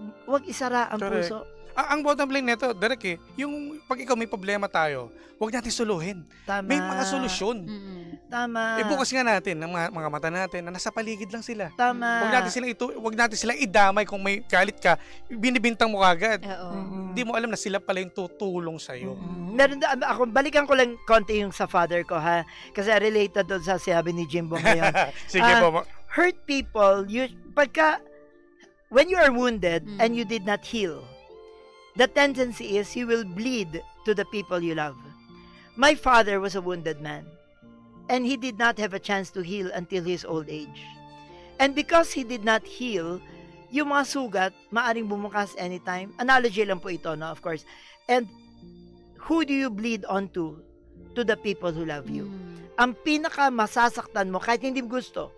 isara ang Correct. puso. Ang bottom line nito, Derek, yung pag ikaw may problema tayo, huwag natin suluhin. Tama. May mga solusyon. Tama. Ibukas nga natin ang mga mata natin na nasa paligid lang sila. Tama. Huwag natin silang idamay kung may galit ka, binibintang mo kagad. Hindi mo alam na sila pala yung tutulong sa'yo. Meron ako, balikan ko lang konti yung sa father ko, ha? Kasi related doon sa sinabi ni Jimbo ngayon. Sige po. Hurt people, when you are wounded and you did not heal, the tendency is you will bleed to the people you love. My father was a wounded man, and he did not have a chance to heal until his old age. And because he did not heal, yung mga sugat, maaring bumukas anytime. Analogy lang po ito, no, of course. And who do you bleed onto? To the people who love you. Ang pinaka masasaktan mo, kahit hindi mo gusto,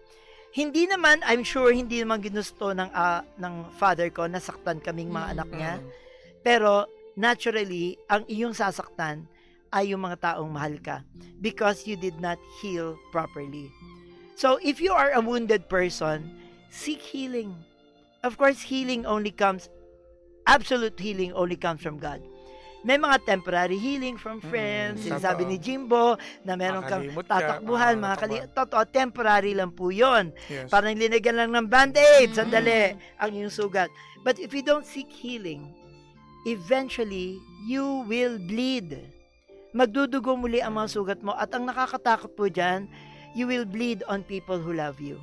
hindi naman, I'm sure, hindi naman ginusto ng father ko, nasaktan kaming mga anak niya. Pero, naturally, ang iyong sasaktan ay yung mga taong mahal ka because you did not heal properly. So, if you are a wounded person, seek healing. Of course, absolute healing only comes from God. May mga temporary healing from friends. Sinasabi ni Jimbo na meron kang tatakbuhan, totoo, temporary lang po yun. Yes. Parang linagyan lang ng band-aid, sandali, ang iyong sugat. But if you don't seek healing, eventually, you will bleed. Magdudugo muli ang mga sugat mo. At ang nakakatakot po dyan, you will bleed on people who love you.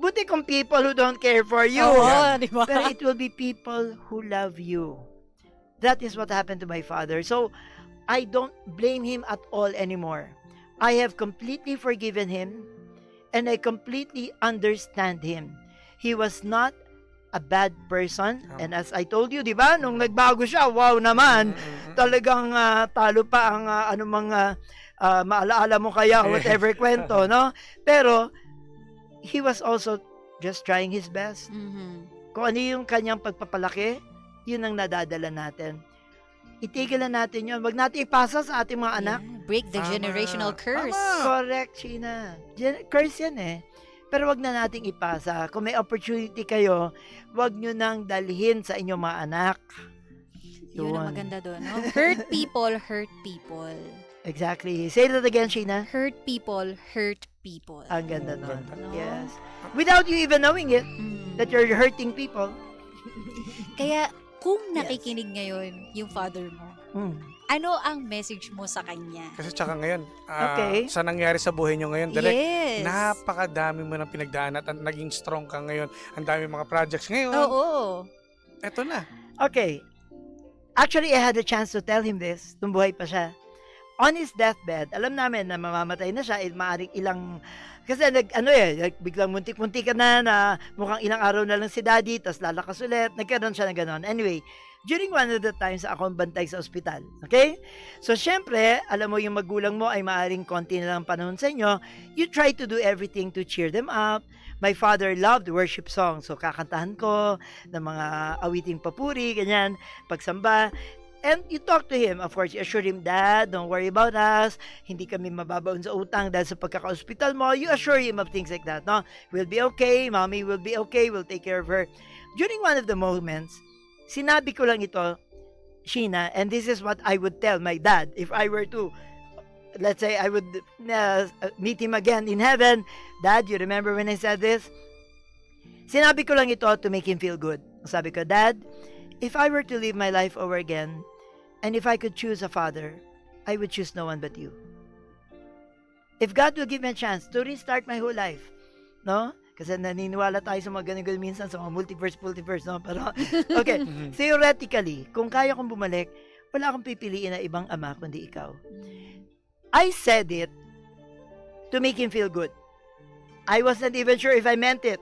Buti kung people who don't care for you. Diba? Pero it will be people who love you. That is what happened to my father. So, I don't blame him at all anymore. I have completely forgiven him and I completely understand him. He was not a bad person. And as I told you, di ba, nung nagbago siya, wow naman, talagang talo pa ang maalaala mo kaya, whatever kwento, no? Pero, he was also just trying his best. Kung ano yung kanyang pagpapalaki, yun ang nadadala natin. Itigil na natin yun. Wag natin ipasa sa ating mga anak. Break the generational curse. Correct, Sheena. Curse yan eh. Pero wag na nating ipasa. Kung may opportunity kayo, wag nyo nang dalhin sa inyong mga anak. Yun ang maganda doon. No? Hurt people, hurt people. Exactly. Say that again, Sheena. Hurt people, hurt people. Ang ganda nun. No? Yes. Without you even knowing it, that you're hurting people. Kaya, kung nakikinig ngayon yung father mo, ano ang message mo sa kanya? Kasi tsaka ngayon, sa nangyari sa buhay nyo ngayon, Direk, napakadami mo ng pinagdaan at naging strong ka ngayon. Ang dami mga projects ngayon. Oo. Eto na. Okay. Actually, I had a chance to tell him this nung buhay pa siya. On his deathbed, alam namin na mamamatay na siya, maaring ilang... Kasi biglang muntik-muntik ka na mukhang ilang araw na lang si daddy, tas lalakas ulit, nagkaroon siya na gano'n. Anyway, during one of the times, ako ang bantay sa ospital. Okay? So, syempre, alam mo yung magulang mo ay maaring konti na lang panahon sa inyo, you try to do everything to cheer them up. My father loved worship songs. So, kakantahan ko ng mga awiting papuri, ganyan, pagsamba. And you talk to him. Of course, you assure him, Dad, don't worry about us. Hindi kami mababaon sa utang dahil sa pagkaka-hospital mo. You assure him of things like that. No? We'll be okay. Mommy will be okay. We'll take care of her. During one of the moments, sinabi ko lang ito, Sheena, and this is what I would tell my dad if I were to, let's say, I would meet him again in heaven. Dad, you remember when I said this? Sinabi ko lang ito to make him feel good. Sabi ko, Dad, if I were to live my life over again, and if I could choose a father, I would choose no one but you. If God will give me a chance to restart my whole life, no? Kasi naniniwala tayo sa mga ganun minsan sa mga multiverse, no? Pero, okay, theoretically, kung kaya kong bumalik, wala akong pipiliin na ibang ama kundi ikaw. I said it to make him feel good. I wasn't even sure if I meant it.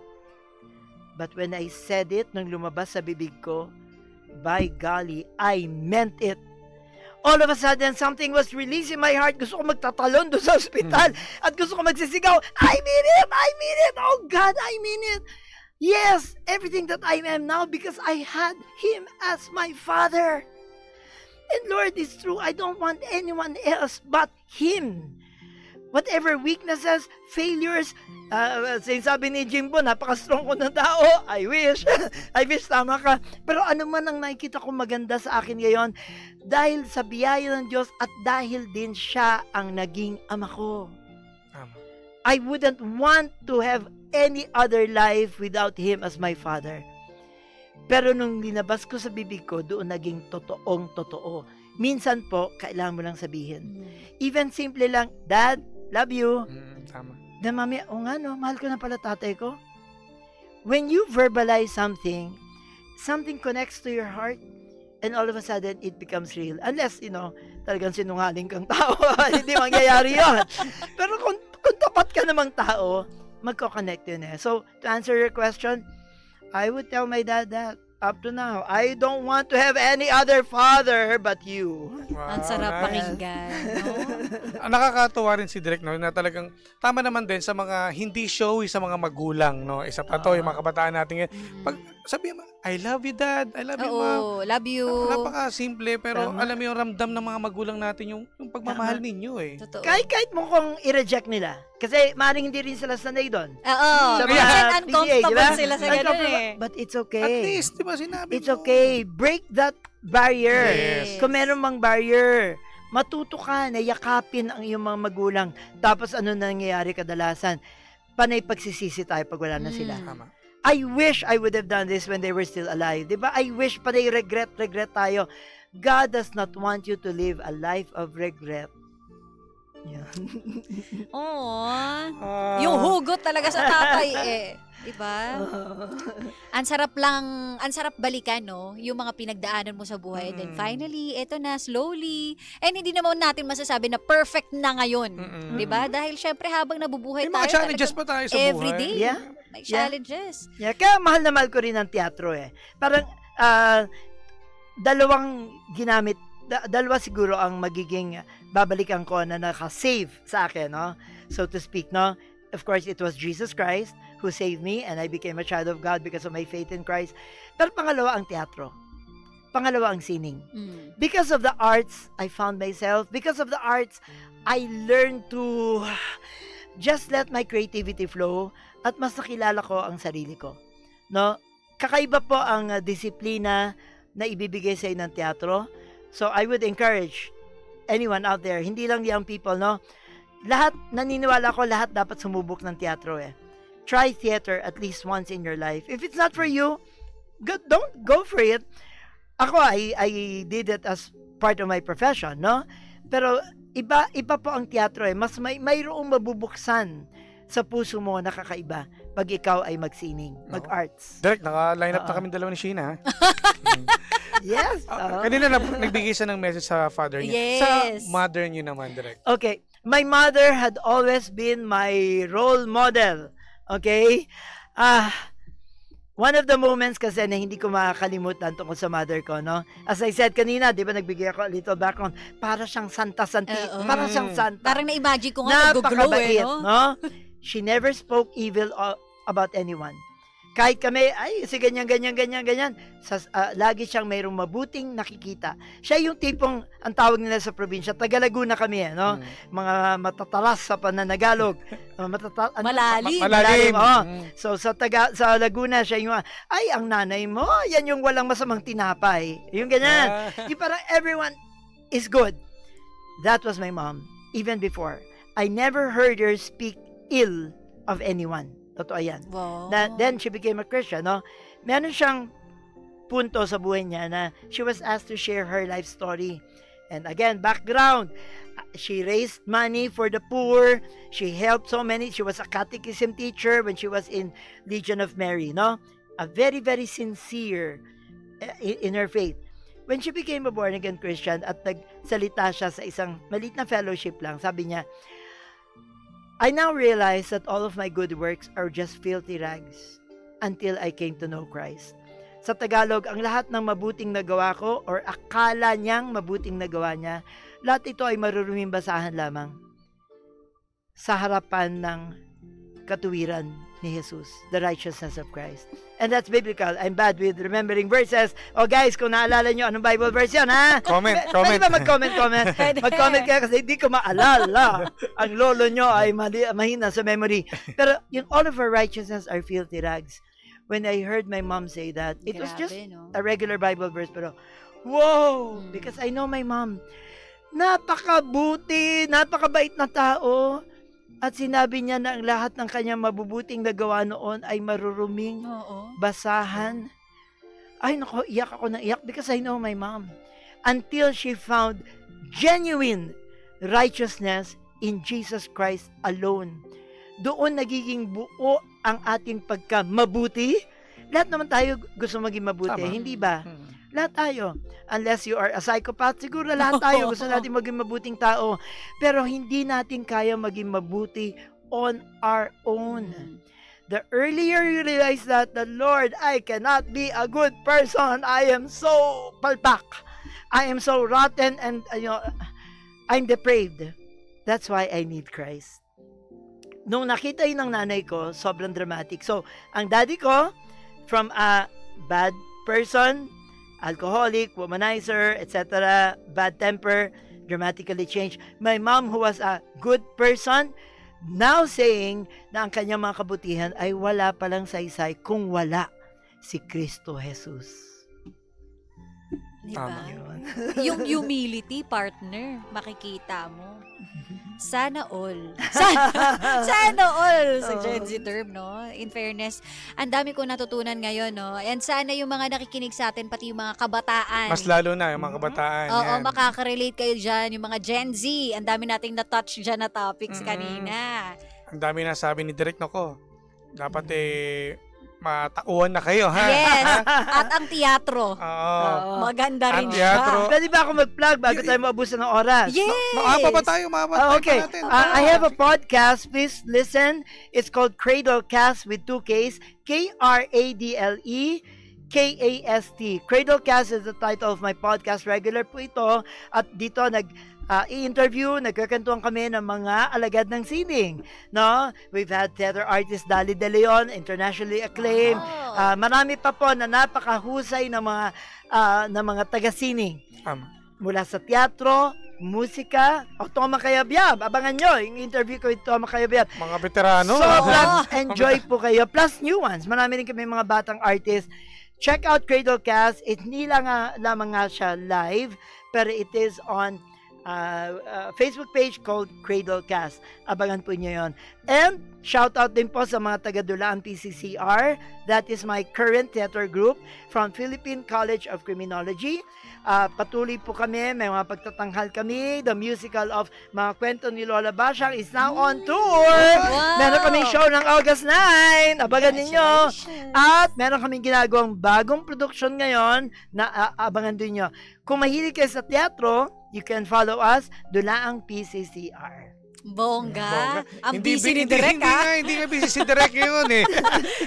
But when I said it, nung lumabas sa bibig ko, by golly, I meant it. All of a sudden, something was released in my heart. Gusto ko magtatalon doon sa ospital. At gusto ko magsisigaw, I mean it! I mean it! Oh God, I mean it! Yes, everything that I am now because I had Him as my Father. And Lord, it's true. I don't want anyone else but Him. Whatever weaknesses, failures, sabi ni Jimbo, napaka-strong ko ng tao. I wish. I wish tama ka. Pero ano man ang nakikita ko maganda sa akin ngayon, dahil sa biyaya ng Diyos at dahil din siya ang naging ama ko. I wouldn't want to have any other life without Him as my Father. Pero nung linabas ko sa bibig ko, doon naging totoong totoo. Minsan po, kailangan mo lang sabihin. Even simple lang, Dad, love you. Tama. Na mami, o nga no, mahal ko na pala tatay ko. When you verbalize something connects to your heart, and all of a sudden, it becomes real. Unless, talagang sinungaling kang tao, hindi mangyayari yun. Pero kung tapat ka namang tao, magko-connect yun eh. So, to answer your question, I would tell my dad that, up to now, I don't want to have any other father but you. Wow, Ang sarap nice. pakinggan, no? Nakakatuwa rin si Direk, no, na talagang tama naman din sa mga hindi showy sa mga magulang, no. Isa pa to, yung mga kabataan natin ngayon. Pag sabi mo, I love you, Dad. I love you, Mom. Oo, love you. Napaka-simple, pero alam mo yung ramdam ng mga magulang natin yung pagmamahal ninyo eh. Totoo. Kahit mo kung i-reject nila. Kasi maaaring hindi rin sila sanay doon. Oo. Sa Minsan mga uncomfortable PTA, diba? sila sa ganun eh. But it's okay. At least, di ba sinabi It's mo? okay. Break that barrier. Yes. Kung meron mang barrier, matuto ka na yakapin ang iyong mga magulang. Tapos ano nangyayari kadalasan? Panay pagsisisi tayo pag wala na sila. Tama. I wish I would have done this when they were still alive. Diba? I wish panay regret tayo. God does not want you to live a life of regret. Yan. Aww. Yung hugot talaga sa tatay eh. Diba? Ang sarap balikan, no? Yung mga pinagdaanan mo sa buhay. And then finally, eto na, slowly. And hindi naman natin masasabi na perfect na ngayon. Diba? Dahil syempre habang nabubuhay May mga tayo, challenges pa tayo sa buhay. everyday. Yeah. May challenges. Yeah, kaya mahal na mahal ko rin ang teatro eh. Parang dalawang ginamit, dalawa siguro ang magiging babalikan ko na naka-save sa akin, no? So to speak, no? Of course, it was Jesus Christ who saved me and I became a child of God because of my faith in Christ. Pero pangalawa ang teatro. Pangalawa ang sining. Because of the arts, I found myself. Because of the arts, I learned to just let my creativity flow at mas nakilala ko ang sarili ko. No? Kakaiba po ang disiplina na ibibigay sa ng teatro. So I would encourage anyone out there, hindi lang young people, no? Lahat, naniniwala ko, lahat dapat sumubok ng teatro eh. Try theater at least once in your life. If it's not for you, don't go for it. Ako, I did it as part of my profession, no? Pero iba po ang teatro eh. Mas mayroong mabubuksan sa puso mo na kakaiba pag ikaw ay magsining, mag-arts. Direk, naka-line up na kami dalawa ni Sheena, ha? Yes. Kanina nagbigay siya ng message sa father niya. Yes. Sa mother niyo naman, Direk. Okay. My mother had always been my role model. Okay? One of the moments kasi na hindi ko makakalimutan tungkol sa mother ko, no? As I said kanina, di ba nagbigay ako a little background, para siyang santa-santi, para siyang santa. Parang na-imagine ko nga nag-glow eh, no? No? She never spoke evil about anyone. Kahit kami, ay, si ganyan. Lagi siyang mayroong mabuting nakikita. Siya yung tipong, ang tawag nila sa probinsya, taga Laguna kami, no? Mga matatalas sa pananagalog. Malalim. So, sa Laguna, siya yung, ay, ang nanay mo, yan yung walang masamang tinapay. Yung ganyan. Yung parang everyone is good. That was my mom, even before. I never heard her speak ill of anyone. Totoo yan. Wow. Then she became a Christian, no? Meron siyang punto sa buhay niya na she was asked to share her life story. And again, background. She raised money for the poor. She helped so many. She was a catechism teacher when she was in Legion of Mary, no? A very, very sincere in her faith. when she became a born-again Christian at nagsalita siya sa isang maliit na fellowship lang, sabi niya, I now realize that all of my good works are just filthy rags until I came to know Christ. Sa Tagalog, ang lahat ng mabuting nagawa ko or akala niyang mabuting nagawa niya, lahat ito ay maruruming basahan lamang sa harapan ng katuwiran ni Jesus, the righteousness of Christ. And that's biblical. I'm bad with remembering verses. O guys, kung naalala nyo, anong Bible verse yun, ha? Comment. Pwede ba mag-comment? Mag-comment kayo kasi hindi ko maalala. Ang lolo nyo ay mahina sa memory. Pero yung all of our righteousness are filthy rags. When I heard my mom say that, it was just a regular Bible verse, pero wow! Because I know my mom. Napakabuti, napakabait na tao. At sinabi niya na ang lahat ng kanyang mabubuting nagawa noon ay maruruming basahan. Ay, nako, iyak ako ng iyak because I know my mom. Until she found genuine righteousness in Jesus Christ alone. Doon nagiging buo ang ating pagka-mabuti. Lahat naman tayo gusto maging mabuti, hindi ba? Lahat tayo. Unless you are a psychopath, siguro lahat tayo gusto natin maging mabuting tao. Pero hindi natin kaya maging mabuti on our own. The earlier you realize that, the Lord, I cannot be a good person. I am so palpak. I am so rotten and I'm depraved. That's why I need Christ. Nung nakita yun ng nanay ko, sobrang dramatic. So, ang daddy ko, from a bad person, alcoholic, womanizer, etc., bad temper, dramatically changed. My mom, who was a good person, now saying na ang kanyang mga kabutihan ay wala palang saysay kung wala si Kristo Jesus. Diba? Yung humility, partner, makikita mo. Sana all. Sana all sa Gen Z term, no? In fairness, ang dami ko natutunan ngayon, no? And sana yung mga nakikinig sa atin, pati yung mga kabataan. Mas lalo na yung mga kabataan. Oo, makaka-relate kayo dyan. Yung mga Gen Z, ang dami nating na-touch dyan na topics kanina. Ang dami na sabi ni Direk, nako, dapat matauhan na kayo, ha? Yes. At ang teatro. Maganda rin siya. Pwede ba ako mag-plug bago tayo maabusan ng oras? Yes. Maaba pa tayo, okay. I have a podcast. Please listen. It's called Cradlecast with 2 Ks. Kradlecast. Cradlecast is the title of my podcast. Regular po ito. At dito i-interview, nagkakantuan kami ng mga alagad ng sining. No? We've had theater artist Dali De Leon, internationally acclaimed. Marami pa po na napakahusay ng mga taga-sining. Mula sa teatro, musika, Toma Kayabyab. Abangan nyo, yung interview ko with Toma Kayabyab. Mga veterano. So, enjoy po kayo. Plus new ones. Marami rin kami mga batang artists. Check out Cradlecast. Hindi lamang nga siya live, pero it is on Facebook page called Cradlecast. Abangan po niyo yon. And shout out din po sa mga taga-Dulaan PCCR. That is my current theater group from Philippine College of Criminology. Patuloy po kami, may mga pagtatanghal kami. The musical of Mga Kwento ni Lola Basyang is now on tour. Meron kaming show ng August 9. Abangan ninyo. At meron kaming ginagawang bagong production ngayon na abangan din nyo. Kung mahilig kayo sa teatro, you can follow us, Dulaang PCCR. Bongga. Ang busy ni Direk, ha? Hindi nga busy si Direk ngayon, eh.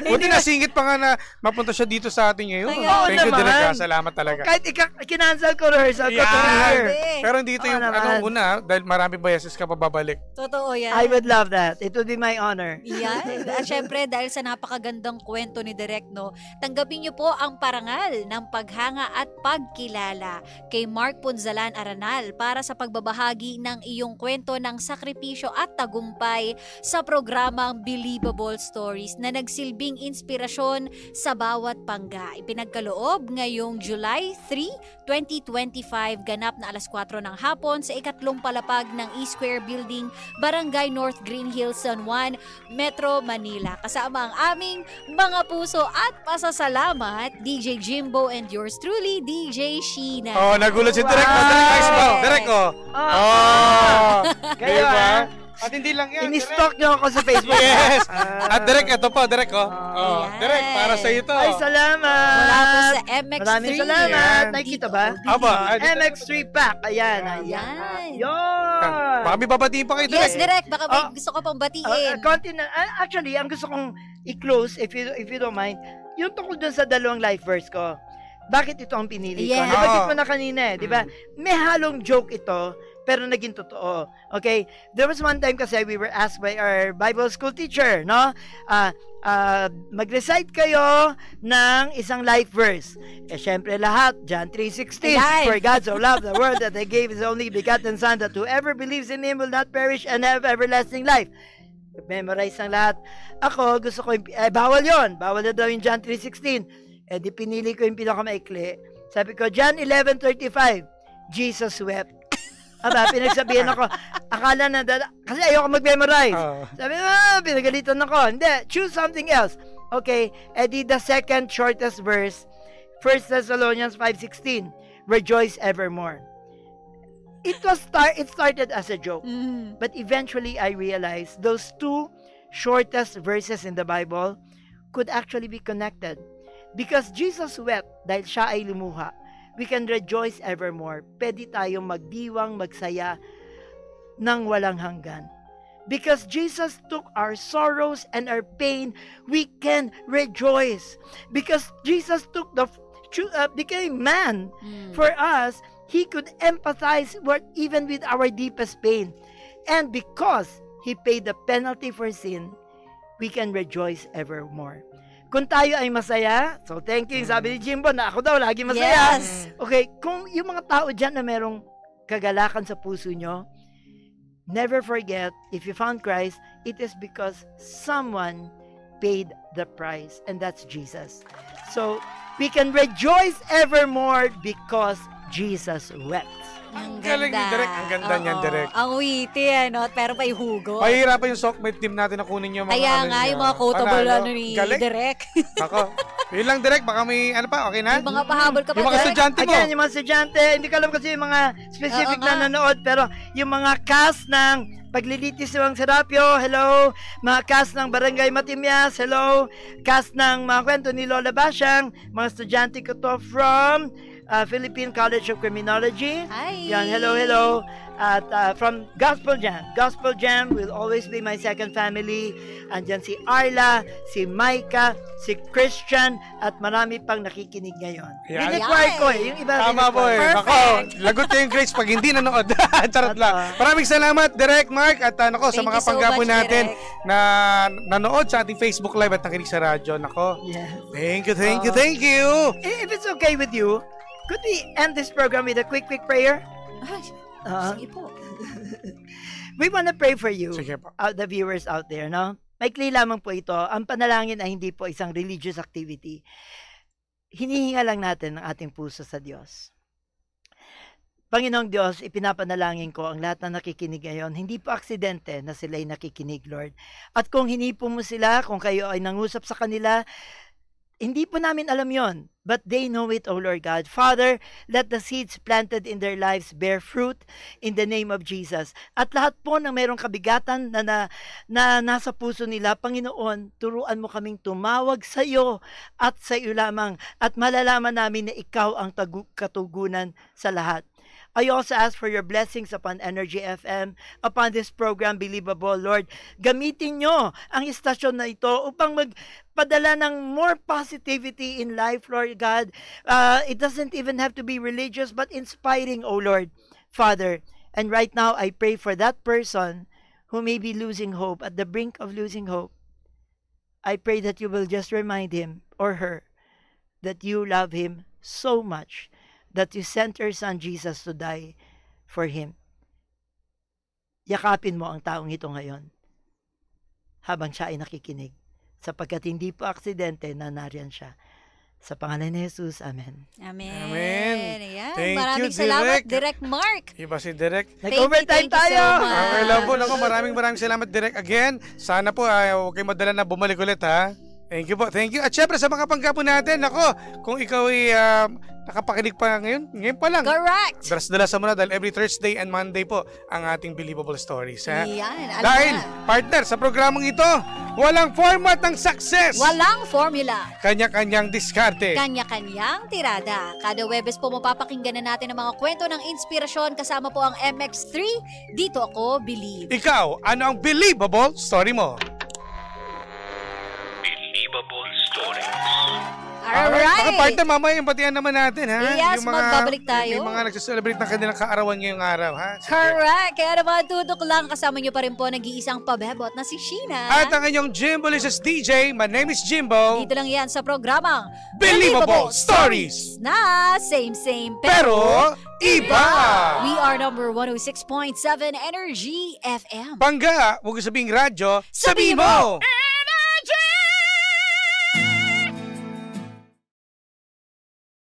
Buti nasingit pa nga na mapunta siya dito sa atin ngayon. Thank you, Direk. Salamat talaga. Kahit kinansel ko rehearsal ko to here. Pero dito yung una, dahil marami beses ka pa babalik. Totoo yan. I would love that. It would be my honor. Yan. At syempre, dahil sa napakagandang kwento ni Direk, no, tanggapin niyo po ang parangal ng paghanga at pagkilala kay Mark Punzalan Aranal para sa pagbabahagi ng iyong kwento ng sakripisyo at tagumpay sa programang Believable Stories na nagsilbing inspirasyon sa bawat pangga. Ipinagkaloob ngayong July 3, 2025, ganap na alas 4 ng hapon sa ikatlong palapag ng E-Square Building, Barangay North Green Hills, San Juan, Metro Manila. Kasama ang aming mga puso at pasasalamat, DJ Jimbo and yours truly, DJ Sheena. Nagulat si Direk. Direk, Kayo, At hindi lang yan. Ini-stalk niyo ako sa Facebook. Yes. At Direk, ito po, Direk, oh. Ayan. Direk, para sa iyo to. Ay, salamat. Mula po sa MX3. Maraming salamat. Ayan. Nakikita ba? Aba, MX3 pack. Ayan. Ayan. Yun. Baka may babatiin pa kayo, Direk. Yes, Direk. Baka may gusto ko pang batiin. Actually, ang gusto kong i-close, if you don't mind, yung tungkol dun sa dalawang life verse ko. Bakit ito ang pinili ko? Yeah. Nabanggit mo na kanina di ba? May halong joke ito, pero naging totoo. Okay? There was one time kasi we were asked by our Bible school teacher, no? Mag-recite kayo ng isang life verse. Syempre lahat, John 3:16. For God so loved the world that He gave His only begotten Son, that whoever believes in Him will not perish and have everlasting life. Memorize ang lahat. Ako, gusto ko bawal yon. Bawal na daw yung John 3:16. Di pinili ko yung pinakamaikli. Sabi ko, John 11:35, Jesus wept. Aba, pinagsabihan ako, akala na, kasi ayoko mag-memorize. Sabi ko, pinagalitan ako. Hindi, choose something else. Okay, the second shortest verse, 1 Thessalonians 5:16, rejoice evermore. It started as a joke, but eventually I realized those two shortest verses in the Bible could actually be connected. Because Jesus wept dahil siya ay lumuha, we can rejoice evermore. Pwede tayong magdiwang, magsaya ng walang hanggan. Because Jesus took our sorrows and our pain, we can rejoice. Because Jesus took became man for us, He could empathize even with our deepest pain. And because He paid the penalty for sin, we can rejoice evermore. Kung tayo ay masaya, so thank you, sabi ni Jimbo na ako daw lagi masaya. Yes. Okay, kung yung mga tao dyan na merong kagalakan sa puso nyo, never forget, if you found Christ, it is because someone paid the price, and that's Jesus. So, we can rejoice evermore because Jesus wept. Ang Galing ni ganda. Direk. Ang ganda niyan, Direk. Ang witty, pero pa ihugot. Mahirapan yung sockmate team natin na kunin yung mga Kaya nga, yung mga quotable ni Galing. Direk. Ako. Yun lang, Direk. Baka may, ano pa, okay na? Yung mga pahabol ka pa, Yung mga Direk. estudyante mo. Again, yung mga estudyante, hindi ko alam kasi yung mga specific na nanood, pero yung mga cast ng Paglilitis ng Serapio, hello. Mga cast ng Barangay Matimyas, hello. Cast ng mga kwento ni Lola Basyang, mga estudyante ko to from Philippine College of Criminology. Hi. Yan, hello. At from Gospel Jam. Gospel Jam will always be my second family. Andyan si Arla, si Micah, si Christian, at marami pang nakikinig ngayon. Yan. Require ko yung iba. Tama po eh. Ako, lagot ko yung grades pag hindi nanood. Charot lang. Maraming salamat, Direk, Mark, at sa mga so panggapon much, natin Direk. na nanood sa ating Facebook Live at nakinig sa radyo. Nako. Yes. Thank you. If it's okay with you, could we end this program with a quick prayer? Sige po. We want to pray for you, Sige po. the viewers out there, no? Maikli lamang po ito. Ang panalangin ay hindi po isang religious activity. Hinihinga lang natin ang ating puso sa Diyos. Panginoong Diyos, ipinapanalangin ko ang lahat na nakikinig ngayon. Hindi po aksidente na sila'y nakikinig, Lord. At kung hinipo mo sila, kung kayo ay nangusap sa kanila, hindi po namin alam yon, but they know it, O Lord God. Father, let the seeds planted in their lives bear fruit in the name of Jesus. At lahat po ng mayroong kabigatan na nasa puso nila, Panginoon, turuan mo kaming tumawag sa iyo at sa iyo lamang at malalaman namin na ikaw ang katugunan sa lahat. I also ask for your blessings upon Energy FM, upon this program, Believable, Lord. Gamitin nyo ang istasyon na ito upang magpadala ng more positivity in life, Lord God. It doesn't even have to be religious, but inspiring, O Lord, Father. And right now, I pray for that person who may be losing hope, at the brink of losing hope. I pray that you will just remind him or her that you love him so much, that you sent your Son Jesus to die for him. Yakapin mo ang taong ito ngayon habang siya ay nakikinig, sapagkat hindi po aksidente na nariyan siya. Sa pangalan ni Jesus, Amen. Amen. Ayan. Thank Maraming you, salamat, Direk. Direk Mark. Iba si Direk. Nag-overtime Thank you tayo! so much. Okay lang po. Maraming salamat, Direk. Again, sana po huwag kayong madala na bumalik ulit, ha? Thank you po, thank you. At syempre sa mga panggapo natin, ako, kung ikaw ay nakapakinig pa ngayon pa lang. Correct! Dalas-dalasan mo na dahil every Thursday and Monday po ang ating Believable Stories. Ha? Yan, alam Dahil, na. partner, sa programang ito, walang format ng success. Walang formula. Kanya-kanyang diskarte. Kanya-kanyang tirada. Kada Webes po mapapakinggan na natin ang mga kwento ng inspirasyon kasama po ang MX3. Dito ako believe. Ikaw, ano ang believable story mo? Believable Stories. Mga Alright! partner, mamaya yung batian naman natin, ha? Yes, magbabalik tayo. Yung mga nagsaselebrate ng kanilang kaarawan ngayong araw, ha? Sige. Correct! Kaya naman tutok lang kasama niyo pa rin po nag-iisang pabebot na si Sheena. At ang inyong Jimbo Licious DJ, my name is Jimbo. Dito lang yan sa programang Believable Stories. Na same Pero iba! We are number 106.7 Energy FM. Bangga, huwag sabing radyo, sabihin mo!